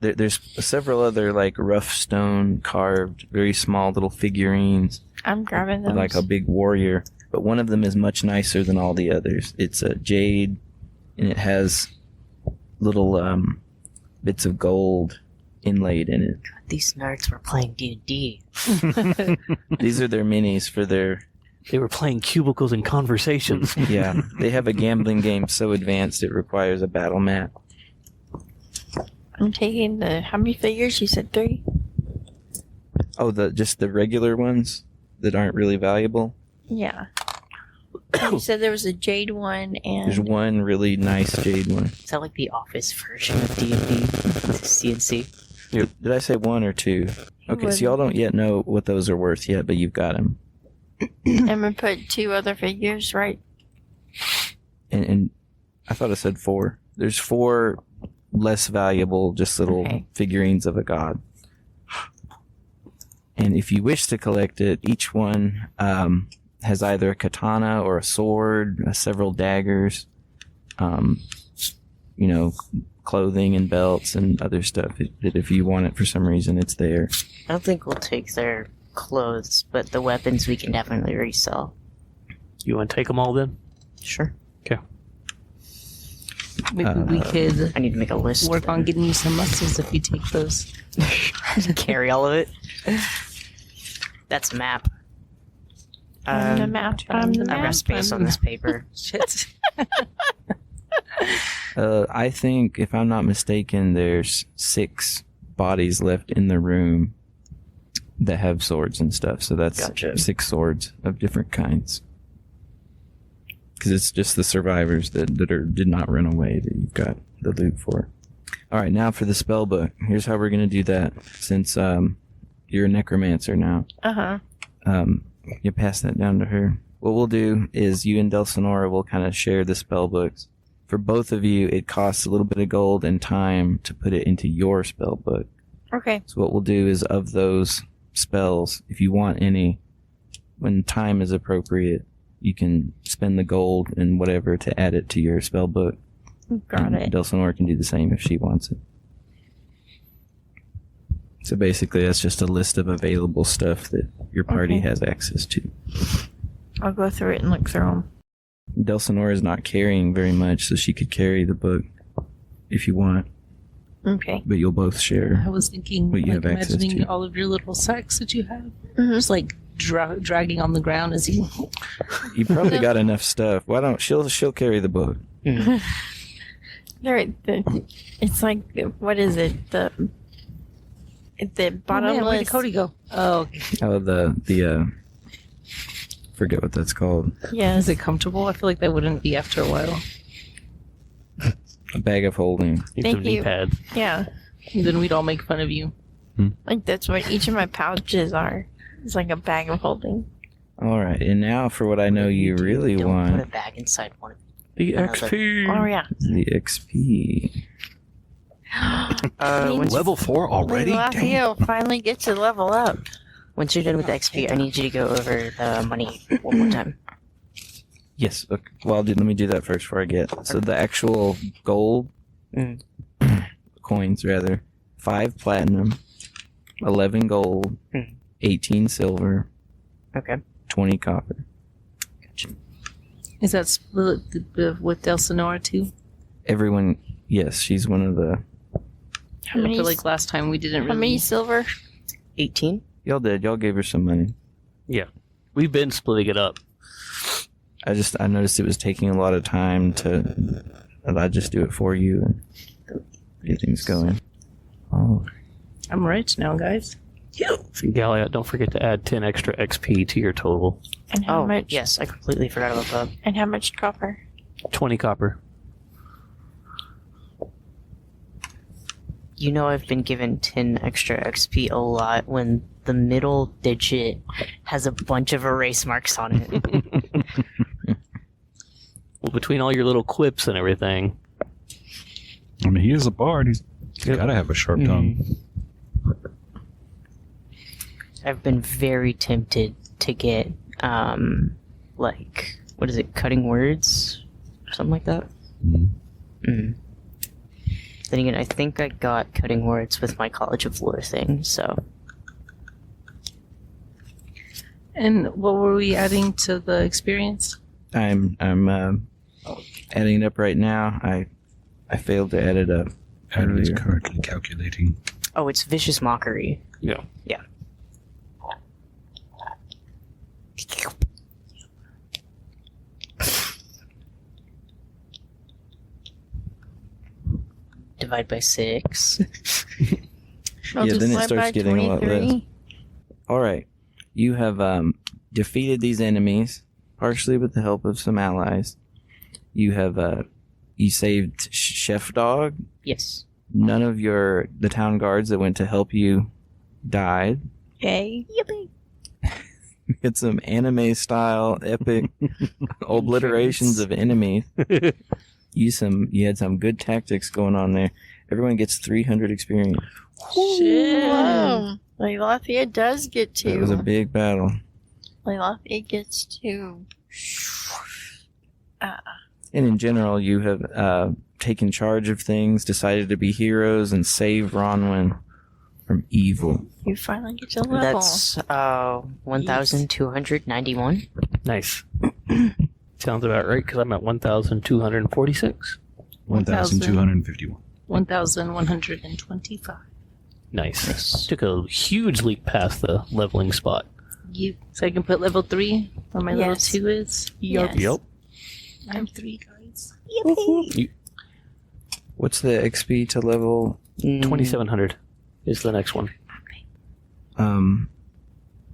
[SPEAKER 7] there's several other like rough stone carved, very small little figurines
[SPEAKER 4] I'm grabbing those.
[SPEAKER 7] of like a big warrior. But one of them is much nicer than all the others. It's a jade, and it has little bits of gold inlaid in it.
[SPEAKER 5] These nerds were playing D&D.
[SPEAKER 7] These are their minis for their.
[SPEAKER 1] They were playing cubicles and conversations.
[SPEAKER 7] Yeah, they have a gambling game so advanced it requires a battle map.
[SPEAKER 4] I'm taking the. How many figures? You said 3?
[SPEAKER 7] Oh, just the regular ones that aren't really valuable.
[SPEAKER 4] Yeah. You said there was a jade one
[SPEAKER 7] There's
[SPEAKER 4] and.
[SPEAKER 7] one really nice jade one.
[SPEAKER 5] Is that like the office version of D&D? CNC?
[SPEAKER 7] Did I say one or two? Okay, so y'all don't yet know what those are worth yet, but you've got them.
[SPEAKER 4] I'm gonna put 2 other figures, right?
[SPEAKER 7] And I thought I said 4. There's 4 less valuable, just little
[SPEAKER 4] Okay.
[SPEAKER 7] figurines of a god. And if you wish to collect it, each one has either a katana or a sword, several daggers, clothing and belts and other stuff. That if you want it for some reason, it's there.
[SPEAKER 5] I don't think we'll take their clothes, but the weapons we can definitely resell.
[SPEAKER 1] You want to take them all then?
[SPEAKER 5] Sure.
[SPEAKER 3] Maybe we could
[SPEAKER 5] I need to make a list.
[SPEAKER 3] work on getting you some muscles if you take those.
[SPEAKER 5] Carry all of it. That's a map.
[SPEAKER 4] I'm the map. I'm the
[SPEAKER 5] I've got
[SPEAKER 4] map.
[SPEAKER 5] space on this paper.
[SPEAKER 3] Shit.
[SPEAKER 7] I think, if I'm not mistaken, there's 6 bodies left in the room that have swords and stuff. So that's
[SPEAKER 5] Gotcha.
[SPEAKER 7] 6 swords of different kinds. Because it's just the survivors that did not run away that you've got the loot for. All right, now for the spell book. Here's how we're going to do that. Since you're a necromancer now, you pass that down to her. What we'll do is you and Delsonora will kind of share the spell books. For both of you, it costs a little bit of gold and time to put it into your spell book.
[SPEAKER 4] Okay.
[SPEAKER 7] So what we'll do is, of those spells, if you want any, when time is appropriate, you can spend the gold and whatever to add it to your spell book.
[SPEAKER 4] Got
[SPEAKER 7] And
[SPEAKER 4] it.
[SPEAKER 7] Delsonora can do the same if she wants it. So basically, that's just a list of available stuff that your party
[SPEAKER 4] Okay.
[SPEAKER 7] has access to.
[SPEAKER 4] I'll go through it and look through them.
[SPEAKER 7] Delsonora is not carrying very much, so she could carry the book if you want,
[SPEAKER 4] Okay.
[SPEAKER 7] but you'll both share.
[SPEAKER 3] I was thinking,
[SPEAKER 7] What you
[SPEAKER 3] like,
[SPEAKER 7] have access
[SPEAKER 3] imagining
[SPEAKER 7] to.
[SPEAKER 3] all of your little sacks that you have,
[SPEAKER 4] Mhm.
[SPEAKER 3] just like dragging on the ground as you.
[SPEAKER 7] You probably got enough stuff. Why don't she'll carry the book?
[SPEAKER 4] It's like, what is it? The
[SPEAKER 3] Oh, man, where
[SPEAKER 4] bottomless.
[SPEAKER 3] did Cody go? Oh, okay.
[SPEAKER 7] Oh, the forget what that's called.
[SPEAKER 4] Yes.
[SPEAKER 3] Is it comfortable? I feel like that wouldn't be after a while.
[SPEAKER 7] A bag of holding.
[SPEAKER 1] Need
[SPEAKER 4] Thank
[SPEAKER 1] some knee
[SPEAKER 4] you.
[SPEAKER 1] pads.
[SPEAKER 4] Yeah.
[SPEAKER 3] And then we'd all make fun of you.
[SPEAKER 4] Like that's what each of my pouches are. It's like a bag of holding.
[SPEAKER 7] All right, and now for what I know you really
[SPEAKER 5] Don't put a
[SPEAKER 7] want,
[SPEAKER 5] bag inside one of
[SPEAKER 1] The
[SPEAKER 5] Another-
[SPEAKER 1] XP.
[SPEAKER 4] Oh yeah.
[SPEAKER 7] the XP.
[SPEAKER 4] Means
[SPEAKER 6] Level 4 already?
[SPEAKER 4] Lafayette will finally get to level up.
[SPEAKER 5] Once you're done with the XP, I need you to go over the money one more time.
[SPEAKER 7] Yes. Okay. Well, let me do that first before I get. So the actual gold
[SPEAKER 5] Mm.
[SPEAKER 7] coins, rather, 5 platinum, 11 gold,
[SPEAKER 5] Hmm.
[SPEAKER 7] 18 silver,
[SPEAKER 5] Okay.
[SPEAKER 7] 20 copper.
[SPEAKER 3] Is that split with Delsonora too?
[SPEAKER 7] Everyone, yes, she's one of the.
[SPEAKER 4] How
[SPEAKER 3] I
[SPEAKER 4] many?
[SPEAKER 3] feel like last time we didn't
[SPEAKER 4] How
[SPEAKER 3] really.
[SPEAKER 4] many silver?
[SPEAKER 5] 18?
[SPEAKER 7] Y'all did. Y'all gave her some money.
[SPEAKER 1] We've been splitting it up.
[SPEAKER 7] I noticed it was taking a lot of time to. I just do it for you and get things going. Oh,
[SPEAKER 3] I'm rich now, guys.
[SPEAKER 1] Galliot, don't forget to add 10 extra XP to your total.
[SPEAKER 4] And how
[SPEAKER 5] Oh,
[SPEAKER 4] much?
[SPEAKER 5] yes, I completely forgot about that.
[SPEAKER 4] And how much copper?
[SPEAKER 1] 20 copper.
[SPEAKER 5] You know I've been given 10 extra XP a lot when the middle digit has a bunch of erase marks on it.
[SPEAKER 1] Well, between all your little quips and everything.
[SPEAKER 6] I mean, he is a bard. He's got to have a sharp tongue.
[SPEAKER 5] I've been very tempted to get, like, what is it, cutting words? Something like that? Mm. Then again, I think I got cutting words with my College of Lore thing, so.
[SPEAKER 3] And what were we adding to the experience?
[SPEAKER 7] I'm adding it up right now. I failed to add it up.
[SPEAKER 6] Adam is
[SPEAKER 7] earlier.
[SPEAKER 6] currently calculating.
[SPEAKER 5] Oh, it's Vicious Mockery.
[SPEAKER 1] Yeah.
[SPEAKER 5] Yeah. Divide by 6.
[SPEAKER 7] Yeah, then it starts getting a lot less. All right, you have defeated these enemies partially with the help of some allies. You have you saved Chef Dog.
[SPEAKER 5] Yes.
[SPEAKER 7] None of the town guards that went to help you died.
[SPEAKER 4] Yay. Yippee.
[SPEAKER 7] Get some anime style epic obliterations of enemies. You had some good tactics going on there. Everyone gets 300 experience.
[SPEAKER 3] Shit.
[SPEAKER 4] Whoa. Lafayette does get to.
[SPEAKER 7] It was a big battle.
[SPEAKER 4] Lafayette gets to.
[SPEAKER 7] And in general, you have taken charge of things, decided to be heroes, and saved Ronwin from evil.
[SPEAKER 4] You finally get to level.
[SPEAKER 5] That's 1,291.
[SPEAKER 1] Nice. Sounds about right, because I'm at 1,246.
[SPEAKER 6] 1,251.
[SPEAKER 3] 1,125.
[SPEAKER 1] Nice. Took a huge leap past the leveling spot.
[SPEAKER 3] So I can put level 3 where my level
[SPEAKER 4] Yes.
[SPEAKER 3] 2 is?
[SPEAKER 4] Yes.
[SPEAKER 1] Yep.
[SPEAKER 3] I'm 3, guys.
[SPEAKER 7] What's the XP to level?
[SPEAKER 1] 2,700 is the next one.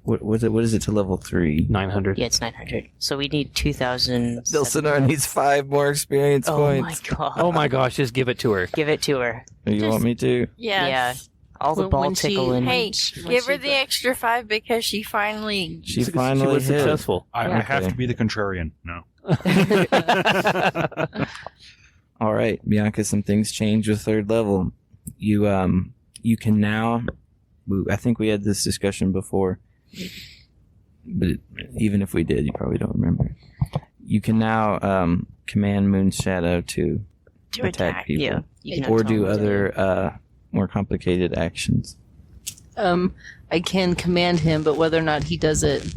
[SPEAKER 7] What is it to level 3?
[SPEAKER 1] 900.
[SPEAKER 5] Yeah, it's 900. So we need 2,000.
[SPEAKER 7] Dulcinor needs 5 more experience
[SPEAKER 5] Oh
[SPEAKER 7] points.
[SPEAKER 5] my god.
[SPEAKER 1] Oh my gosh, just give it to her.
[SPEAKER 5] Give it to her.
[SPEAKER 7] You want me to?
[SPEAKER 4] Yes.
[SPEAKER 5] All the
[SPEAKER 3] When
[SPEAKER 5] ball
[SPEAKER 3] she-
[SPEAKER 5] tickling.
[SPEAKER 4] Hey,
[SPEAKER 3] When
[SPEAKER 4] give
[SPEAKER 3] she
[SPEAKER 4] her the
[SPEAKER 3] got-
[SPEAKER 4] extra 5 because she finally.
[SPEAKER 7] She
[SPEAKER 1] She
[SPEAKER 7] finally
[SPEAKER 1] was
[SPEAKER 7] hit.
[SPEAKER 1] successful.
[SPEAKER 6] I have
[SPEAKER 7] Okay.
[SPEAKER 6] to be the contrarian. No.
[SPEAKER 7] All right, Bianca, some things change with 3rd level. You can now. I think we had this discussion before, but even if we did, you probably don't remember. You can now command Moon's Shadow to attack people,
[SPEAKER 5] Yeah. You can
[SPEAKER 7] or
[SPEAKER 5] tell
[SPEAKER 7] do
[SPEAKER 5] them to-
[SPEAKER 7] other more complicated actions.
[SPEAKER 3] I can command him, but whether or not he does it.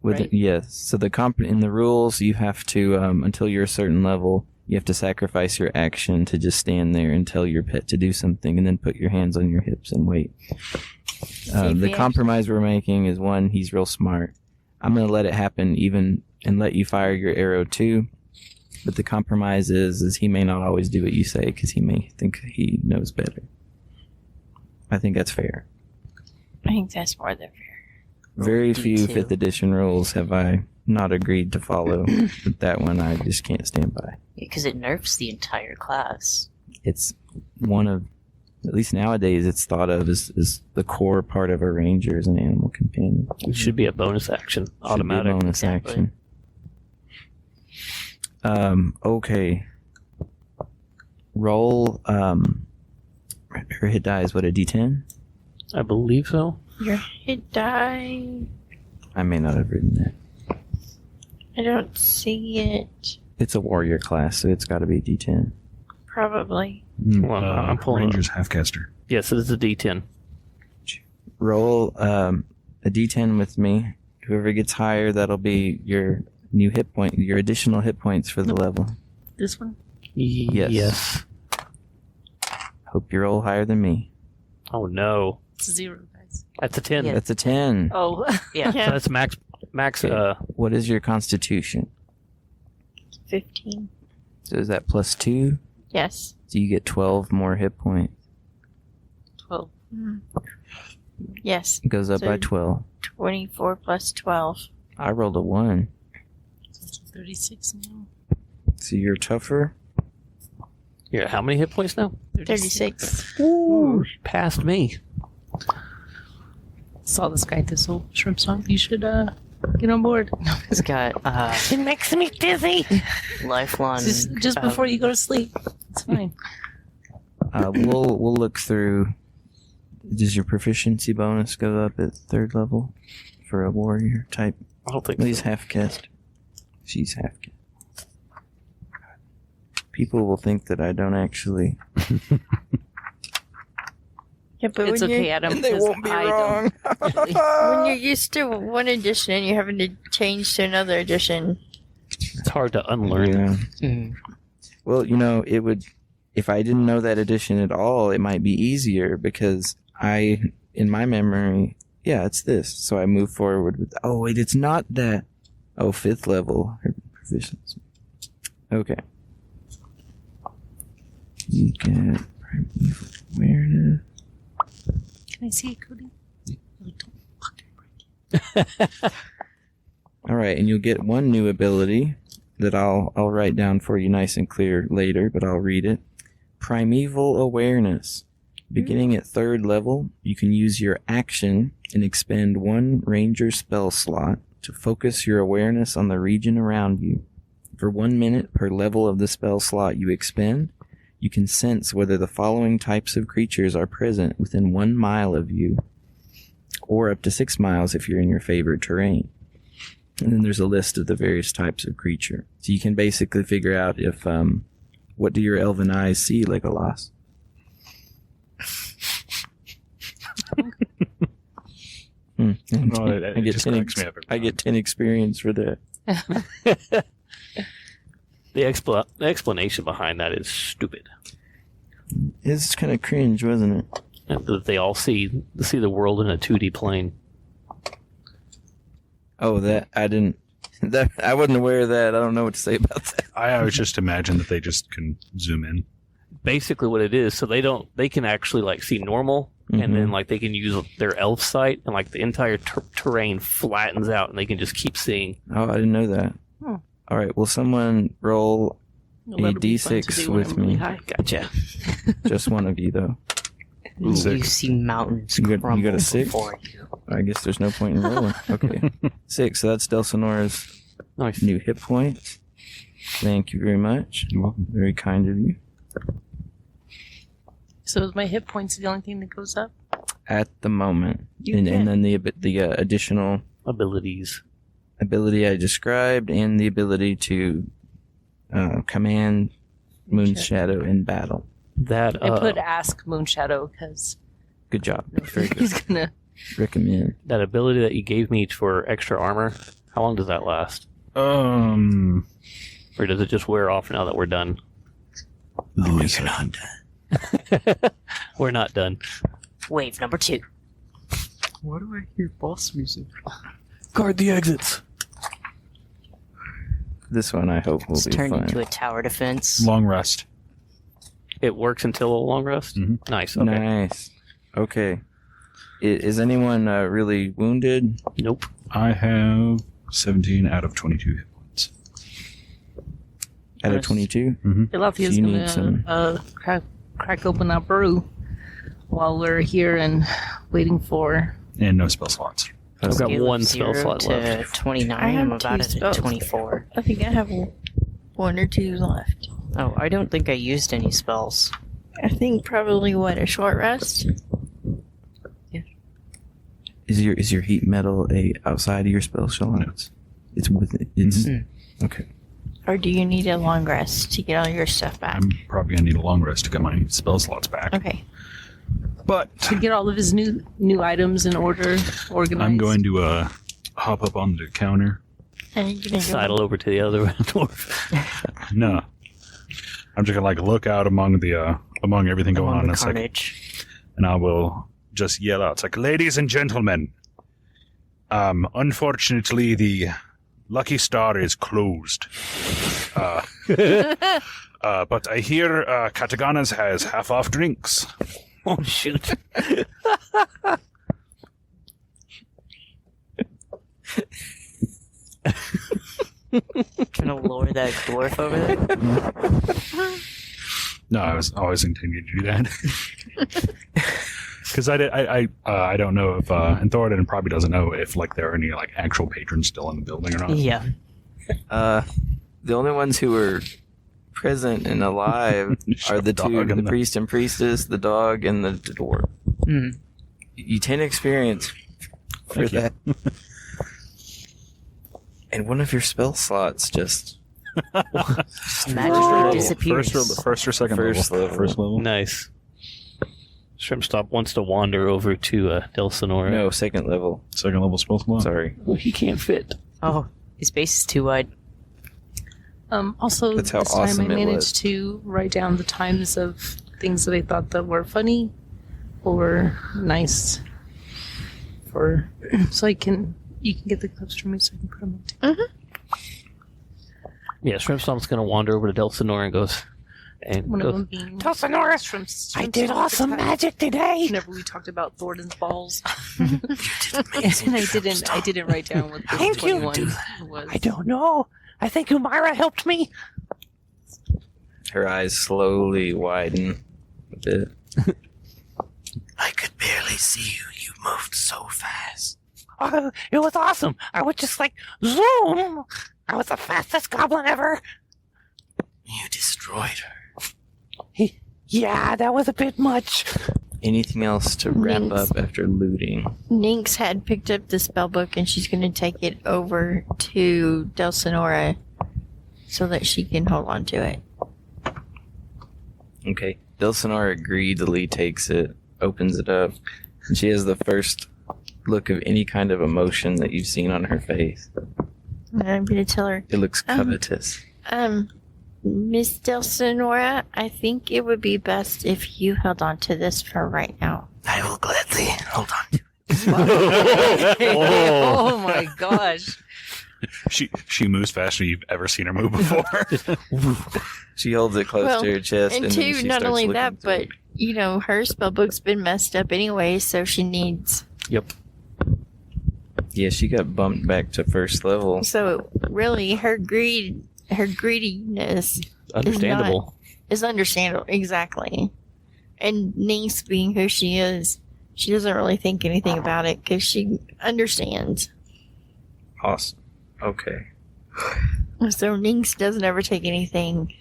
[SPEAKER 3] Right.
[SPEAKER 7] Yes. So in the rules, you have to until you're a certain level, you have to sacrifice your action to just stand there and tell your pet to do something, and then put your hands on your hips and wait. The compromise we're making is one, he's real smart. I'm going to let it happen and let you fire your arrow too. But the compromise is he may not always do what you say because he may think he knows better. I think that's fair.
[SPEAKER 4] I think that's more than fair.
[SPEAKER 7] Very few
[SPEAKER 5] D2.
[SPEAKER 7] 5th edition rules have I not agreed to follow, but that one I just can't stand by.
[SPEAKER 5] Because it nerfs the entire class.
[SPEAKER 7] It's one of, at least nowadays, it's thought of as the core part of a ranger as an animal companion.
[SPEAKER 1] It should be a bonus action.
[SPEAKER 7] Should be a
[SPEAKER 1] Automatic.
[SPEAKER 7] bonus
[SPEAKER 5] Exactly.
[SPEAKER 7] action. Okay. Roll, her hit die is what, a d10?
[SPEAKER 1] I believe so.
[SPEAKER 4] Your hit die.
[SPEAKER 7] I may not have written that.
[SPEAKER 4] I don't see it.
[SPEAKER 7] It's a warrior class, so it's got to be d10.
[SPEAKER 4] Probably.
[SPEAKER 1] Well, I'm pulling
[SPEAKER 6] Ranger's half-caster.
[SPEAKER 1] Yes, it is a D10.
[SPEAKER 7] Roll a d10 with me. Whoever gets higher, that'll be your new hit point, your additional hit points for the level.
[SPEAKER 3] This one?
[SPEAKER 7] Yes.
[SPEAKER 1] Yes.
[SPEAKER 7] Hope you roll higher than me.
[SPEAKER 1] Oh no.
[SPEAKER 3] It's 0, guys.
[SPEAKER 1] That's a 10.
[SPEAKER 5] Yeah.
[SPEAKER 7] That's a 10.
[SPEAKER 3] Oh.
[SPEAKER 5] Yeah.
[SPEAKER 1] So that's max
[SPEAKER 7] Okay. What is your constitution?
[SPEAKER 4] 15.
[SPEAKER 7] So is that plus 2?
[SPEAKER 4] Yes.
[SPEAKER 7] So you get 12 more hit points.
[SPEAKER 3] 12.
[SPEAKER 4] Yes.
[SPEAKER 7] It goes up by
[SPEAKER 4] So-
[SPEAKER 7] 12.
[SPEAKER 4] 24 plus 12.
[SPEAKER 7] I rolled a 1.
[SPEAKER 3] So it's 36 now.
[SPEAKER 7] So you're tougher?
[SPEAKER 1] Yeah, how many hit points now?
[SPEAKER 4] 36.
[SPEAKER 1] Ooh, past me.
[SPEAKER 3] Saw this guy thistle shrimp song. You should get on board.
[SPEAKER 5] It's got
[SPEAKER 3] It makes me dizzy.
[SPEAKER 5] lifelong.
[SPEAKER 3] Just before you go to sleep. It's fine.
[SPEAKER 7] We'll look through Does your proficiency bonus go up at 3rd level for a warrior type?
[SPEAKER 1] I don't think
[SPEAKER 7] Well, he's
[SPEAKER 1] so.
[SPEAKER 7] half caste. She's half caste. People will think that I don't actually.
[SPEAKER 4] Yeah, but
[SPEAKER 3] It's
[SPEAKER 4] when
[SPEAKER 3] okay,
[SPEAKER 4] you're,
[SPEAKER 3] Adam.
[SPEAKER 7] And they
[SPEAKER 3] 'cause
[SPEAKER 7] won't be
[SPEAKER 3] I
[SPEAKER 7] wrong.
[SPEAKER 3] don't.
[SPEAKER 4] when you're used to one edition and you're having to change to another edition.
[SPEAKER 1] It's hard to unlearn.
[SPEAKER 7] Yeah.
[SPEAKER 5] Mhm.
[SPEAKER 7] Well, it would. If I didn't know that edition at all, it might be easier because in my memory, yeah, it's this. So I move forward with. Oh wait, it's not that. Oh, 5th level proficiency. Okay. You get primeval awareness.
[SPEAKER 3] Can I see it, Cody?
[SPEAKER 7] All right, and you'll get one new ability that I'll write down for you nice and clear later, but I'll read it. Primeval awareness. Beginning at 3rd level, you can use your action and expend 1 ranger spell slot to focus your awareness on the region around you. For 1 minute per level of the spell slot you expend, you can sense whether the following types of creatures are present within 1 mile of you, or up to 6 miles if you're in your favorite terrain. And then there's a list of the various types of creature. So you can basically figure out if, what do your elven eyes see, Legolas?
[SPEAKER 6] No,
[SPEAKER 7] I
[SPEAKER 6] it
[SPEAKER 7] get
[SPEAKER 6] just
[SPEAKER 7] 10
[SPEAKER 6] cracks me up every
[SPEAKER 7] I get 10 experience for that.
[SPEAKER 1] The explanation behind that is stupid.
[SPEAKER 7] It's kind of cringe, wasn't it?
[SPEAKER 1] And that they all see the world in a 2D plane.
[SPEAKER 7] Oh, that I didn't. That I wasn't aware of that. I don't know what to say about that.
[SPEAKER 6] I always just imagine that they just can zoom in.
[SPEAKER 1] Basically, what it is, so they can actually like see normal, and then like they can use their elf sight, and like the entire terrain flattens out, and they can just keep seeing.
[SPEAKER 7] Oh, I didn't know that.
[SPEAKER 3] Hmm.
[SPEAKER 7] All right. Will someone roll
[SPEAKER 3] Well, that'll be fun to
[SPEAKER 7] D6
[SPEAKER 3] do when
[SPEAKER 7] with
[SPEAKER 3] I'm really
[SPEAKER 7] me?
[SPEAKER 3] high.
[SPEAKER 1] Gotcha.
[SPEAKER 7] Just one of you, though.
[SPEAKER 5] You
[SPEAKER 6] Six.
[SPEAKER 5] see mountains
[SPEAKER 7] You got
[SPEAKER 5] crumble
[SPEAKER 7] a 6?
[SPEAKER 5] before you.
[SPEAKER 7] I guess there's no point in rolling. Okay. 6. So that's Delsonora's
[SPEAKER 1] Nice.
[SPEAKER 7] new hit points. Thank you very much.
[SPEAKER 6] You're welcome.
[SPEAKER 7] Very kind of you.
[SPEAKER 3] So is my hit points the only thing that goes up?
[SPEAKER 7] At the moment,
[SPEAKER 3] You
[SPEAKER 7] and
[SPEAKER 3] can.
[SPEAKER 7] then the additional
[SPEAKER 1] Abilities.
[SPEAKER 7] ability I described, and the ability to command Moonshadow in battle.
[SPEAKER 1] That
[SPEAKER 3] I put ask Moonshadow because
[SPEAKER 7] Good job. Very good.
[SPEAKER 3] he's gonna.
[SPEAKER 7] Recommend.
[SPEAKER 1] that ability that you gave me for extra armor. How long does that last?
[SPEAKER 6] Oh,
[SPEAKER 1] Or does it just wear off now that we're done?
[SPEAKER 7] Oh, you're not done.
[SPEAKER 1] We're not done.
[SPEAKER 5] Wave number 2.
[SPEAKER 8] Why do I hear boss music?
[SPEAKER 1] Guard the exits.
[SPEAKER 7] This one I hope will
[SPEAKER 5] It's
[SPEAKER 7] be
[SPEAKER 5] turned
[SPEAKER 7] fun.
[SPEAKER 5] into a tower defense.
[SPEAKER 6] long rest.
[SPEAKER 1] It works until a long rest.
[SPEAKER 6] Mhm.
[SPEAKER 1] Nice. Okay.
[SPEAKER 7] Nice. Okay. Is anyone really wounded?
[SPEAKER 1] Nope.
[SPEAKER 6] I have 17 out of 22 hit points.
[SPEAKER 7] Out of
[SPEAKER 3] Nice.
[SPEAKER 7] 22?
[SPEAKER 3] Elathea's
[SPEAKER 7] So you need some-
[SPEAKER 3] gonna crack open that brew while we're here and waiting for.
[SPEAKER 6] And no spell slots.
[SPEAKER 1] I've got
[SPEAKER 5] Scale of
[SPEAKER 1] one spell
[SPEAKER 5] 0
[SPEAKER 1] slot
[SPEAKER 5] to
[SPEAKER 1] left.
[SPEAKER 5] 29.
[SPEAKER 4] I have
[SPEAKER 5] I'm about
[SPEAKER 4] 2
[SPEAKER 5] at
[SPEAKER 4] spells.
[SPEAKER 5] 24.
[SPEAKER 4] I think I have 1 or 2 left.
[SPEAKER 5] Oh, I don't think I used any spells.
[SPEAKER 4] I think probably a short rest.
[SPEAKER 7] Is your heat metal outside of your spell slots? It's with it. It's okay.
[SPEAKER 4] Or do you need a long rest to get all your stuff back?
[SPEAKER 6] I'm probably going to need a long rest to get my spell slots back.
[SPEAKER 4] Okay.
[SPEAKER 6] But
[SPEAKER 3] to get all of his new items in order, organized.
[SPEAKER 6] I'm going to hop up on the counter.
[SPEAKER 4] And you're gonna
[SPEAKER 1] Sidle over to the other dwarf.
[SPEAKER 6] No. I'm just going to look out among everything going
[SPEAKER 5] Among
[SPEAKER 6] on
[SPEAKER 5] the
[SPEAKER 6] in a second.
[SPEAKER 5] carnage.
[SPEAKER 6] And I will just yell out. It's like, ladies and gentlemen, unfortunately, the Lucky Star is closed. But I hear Katagana's has half-off drinks.
[SPEAKER 1] Oh, shoot.
[SPEAKER 5] Trying to lower that dwarf over there.
[SPEAKER 6] No, I was always intending to do that. Because I don't know if, and Thoradin probably doesn't know if, there are any, actual patrons still in the building or not.
[SPEAKER 5] Yeah.
[SPEAKER 7] The only ones who are present and alive
[SPEAKER 6] Just
[SPEAKER 7] are
[SPEAKER 6] shove
[SPEAKER 7] the
[SPEAKER 6] dog
[SPEAKER 7] two,
[SPEAKER 6] in
[SPEAKER 7] the
[SPEAKER 6] the-
[SPEAKER 7] priest and priestess, the dog, and the dwarf.
[SPEAKER 5] Hmm.
[SPEAKER 7] You 10 experience for
[SPEAKER 6] Thank you.
[SPEAKER 7] that. And one of your spell slots just
[SPEAKER 5] Magically disappears.
[SPEAKER 6] First or second
[SPEAKER 7] First
[SPEAKER 6] level?
[SPEAKER 7] level.
[SPEAKER 6] First level.
[SPEAKER 1] Nice. Shrimpstop wants to wander over to Delsinora.
[SPEAKER 7] no second level.
[SPEAKER 6] Second level spell slot.
[SPEAKER 7] Sorry.
[SPEAKER 1] Well, he can't fit.
[SPEAKER 5] Oh, his base is too wide.
[SPEAKER 3] Also,
[SPEAKER 7] That's how
[SPEAKER 3] this time
[SPEAKER 7] awesome
[SPEAKER 3] I
[SPEAKER 7] it was.
[SPEAKER 3] managed to write down the times of things that I thought that were funny or nice, for so you can get the clips from me so I can put them up too.
[SPEAKER 1] Yeah, Shrimpstomp's going to wander over to Delsinora and goes...
[SPEAKER 3] One of them being
[SPEAKER 2] Delsinora,
[SPEAKER 3] Shrimps
[SPEAKER 2] I did awesome magic today.
[SPEAKER 3] Whenever we talked about Thornton's balls, and I didn't write down what the
[SPEAKER 2] Thank you.
[SPEAKER 3] 21 was.
[SPEAKER 2] I don't know. I think Umira helped me.
[SPEAKER 7] Her eyes slowly widen a bit.
[SPEAKER 2] I could barely see you. You moved so fast. It was awesome. I was just like, zoom. I was the fastest goblin ever. You destroyed her. Yeah, that was a bit much.
[SPEAKER 7] Anything else to wrap
[SPEAKER 4] Thanks.
[SPEAKER 7] up after looting?
[SPEAKER 4] Nynx had picked up the spell book and she's going to take it over to Delsinora so that she can hold on to it.
[SPEAKER 7] Okay. Delsinora greedily takes it, opens it up, and she has the first look of any kind of emotion that you've seen on her face.
[SPEAKER 4] And I'm going to tell her,
[SPEAKER 7] It looks covetous.
[SPEAKER 4] Miss Delsinora, I think it would be best if you held on to this for right now.
[SPEAKER 2] I will gladly hold on to
[SPEAKER 3] Oh my gosh!
[SPEAKER 6] She moves faster than you've ever seen her move before.
[SPEAKER 7] She holds it close
[SPEAKER 4] Well,
[SPEAKER 7] to her chest.
[SPEAKER 4] And
[SPEAKER 7] then
[SPEAKER 4] two,
[SPEAKER 7] she
[SPEAKER 4] not
[SPEAKER 7] starts
[SPEAKER 4] only
[SPEAKER 7] looking
[SPEAKER 4] that,
[SPEAKER 7] through
[SPEAKER 4] but,
[SPEAKER 7] it.
[SPEAKER 4] you know, her spell book's been messed up anyway, so she needs...
[SPEAKER 1] Yep.
[SPEAKER 7] Yeah, she got bumped back to first level.
[SPEAKER 4] So, really, her greediness
[SPEAKER 1] Understandable.
[SPEAKER 4] is understandable. Exactly. And Nynx, being who she is, she doesn't really think anything about it because she understands.
[SPEAKER 7] Awesome. Okay.
[SPEAKER 3] So Nynx doesn't ever take anything.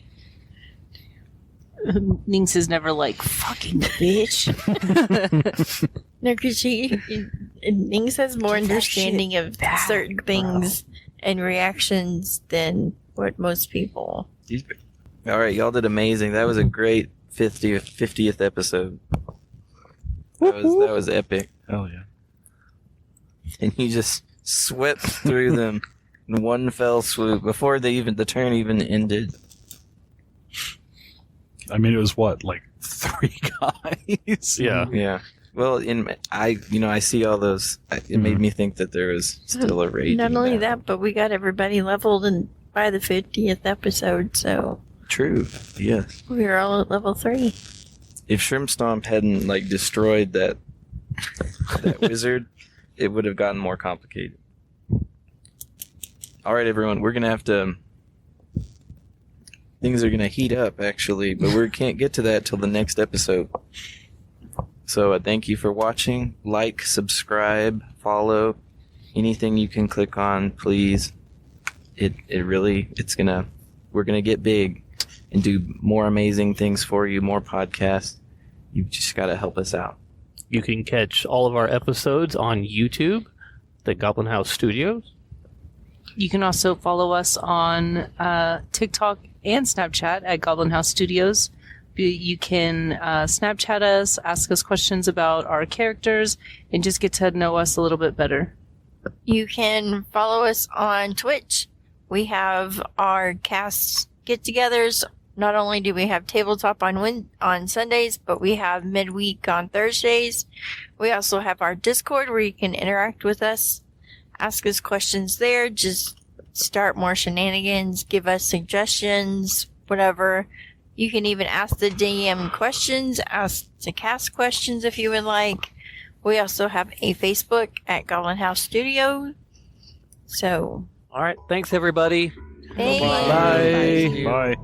[SPEAKER 3] Nynx is never like, fucking bitch.
[SPEAKER 4] No, because Nynx has more understanding of certain things and reactions than what most people.
[SPEAKER 7] All right, y'all did amazing. That was a great 50th episode. That was epic.
[SPEAKER 6] Hell yeah.
[SPEAKER 7] And you just swept through them in one fell swoop before the turn even ended.
[SPEAKER 6] I mean, it was what, like 3 guys?
[SPEAKER 1] Yeah.
[SPEAKER 7] Yeah. Well, I see all those. It made me think that there was still a raging
[SPEAKER 4] Not only
[SPEAKER 7] battle.
[SPEAKER 4] that, but we got everybody leveled and by the 50th episode, so
[SPEAKER 7] True. Yes.
[SPEAKER 4] we were all at level 3.
[SPEAKER 7] If Shrimp Stomp hadn't destroyed that wizard, it would have gotten more complicated. All right, everyone, we're gonna have to. Things are gonna heat up, actually, but we can't get to that till the next episode. So thank you for watching. Like, subscribe, follow, anything you can click on, please. We're gonna get big and do more amazing things for you, more podcasts. You've just got to help us out.
[SPEAKER 1] You can catch all of our episodes on YouTube, the Goblin House Studios.
[SPEAKER 3] You can also follow us on TikTok and Snapchat at Goblin House Studios. You can Snapchat us, ask us questions about our characters, and just get to know us a little bit better.
[SPEAKER 4] You can follow us on Twitch. We have our cast get-togethers. Not only do we have tabletop on Sundays, but we have midweek on Thursdays. We also have our Discord where you can interact with us, ask us questions there, just start more shenanigans, give us suggestions, whatever. You can even ask the DM questions, ask the cast questions if you would like. We also have a Facebook at Goblin House Studio. So,
[SPEAKER 1] All right. Thanks, everybody.
[SPEAKER 4] thanks.
[SPEAKER 1] Bye.
[SPEAKER 7] Thank you.
[SPEAKER 6] Bye.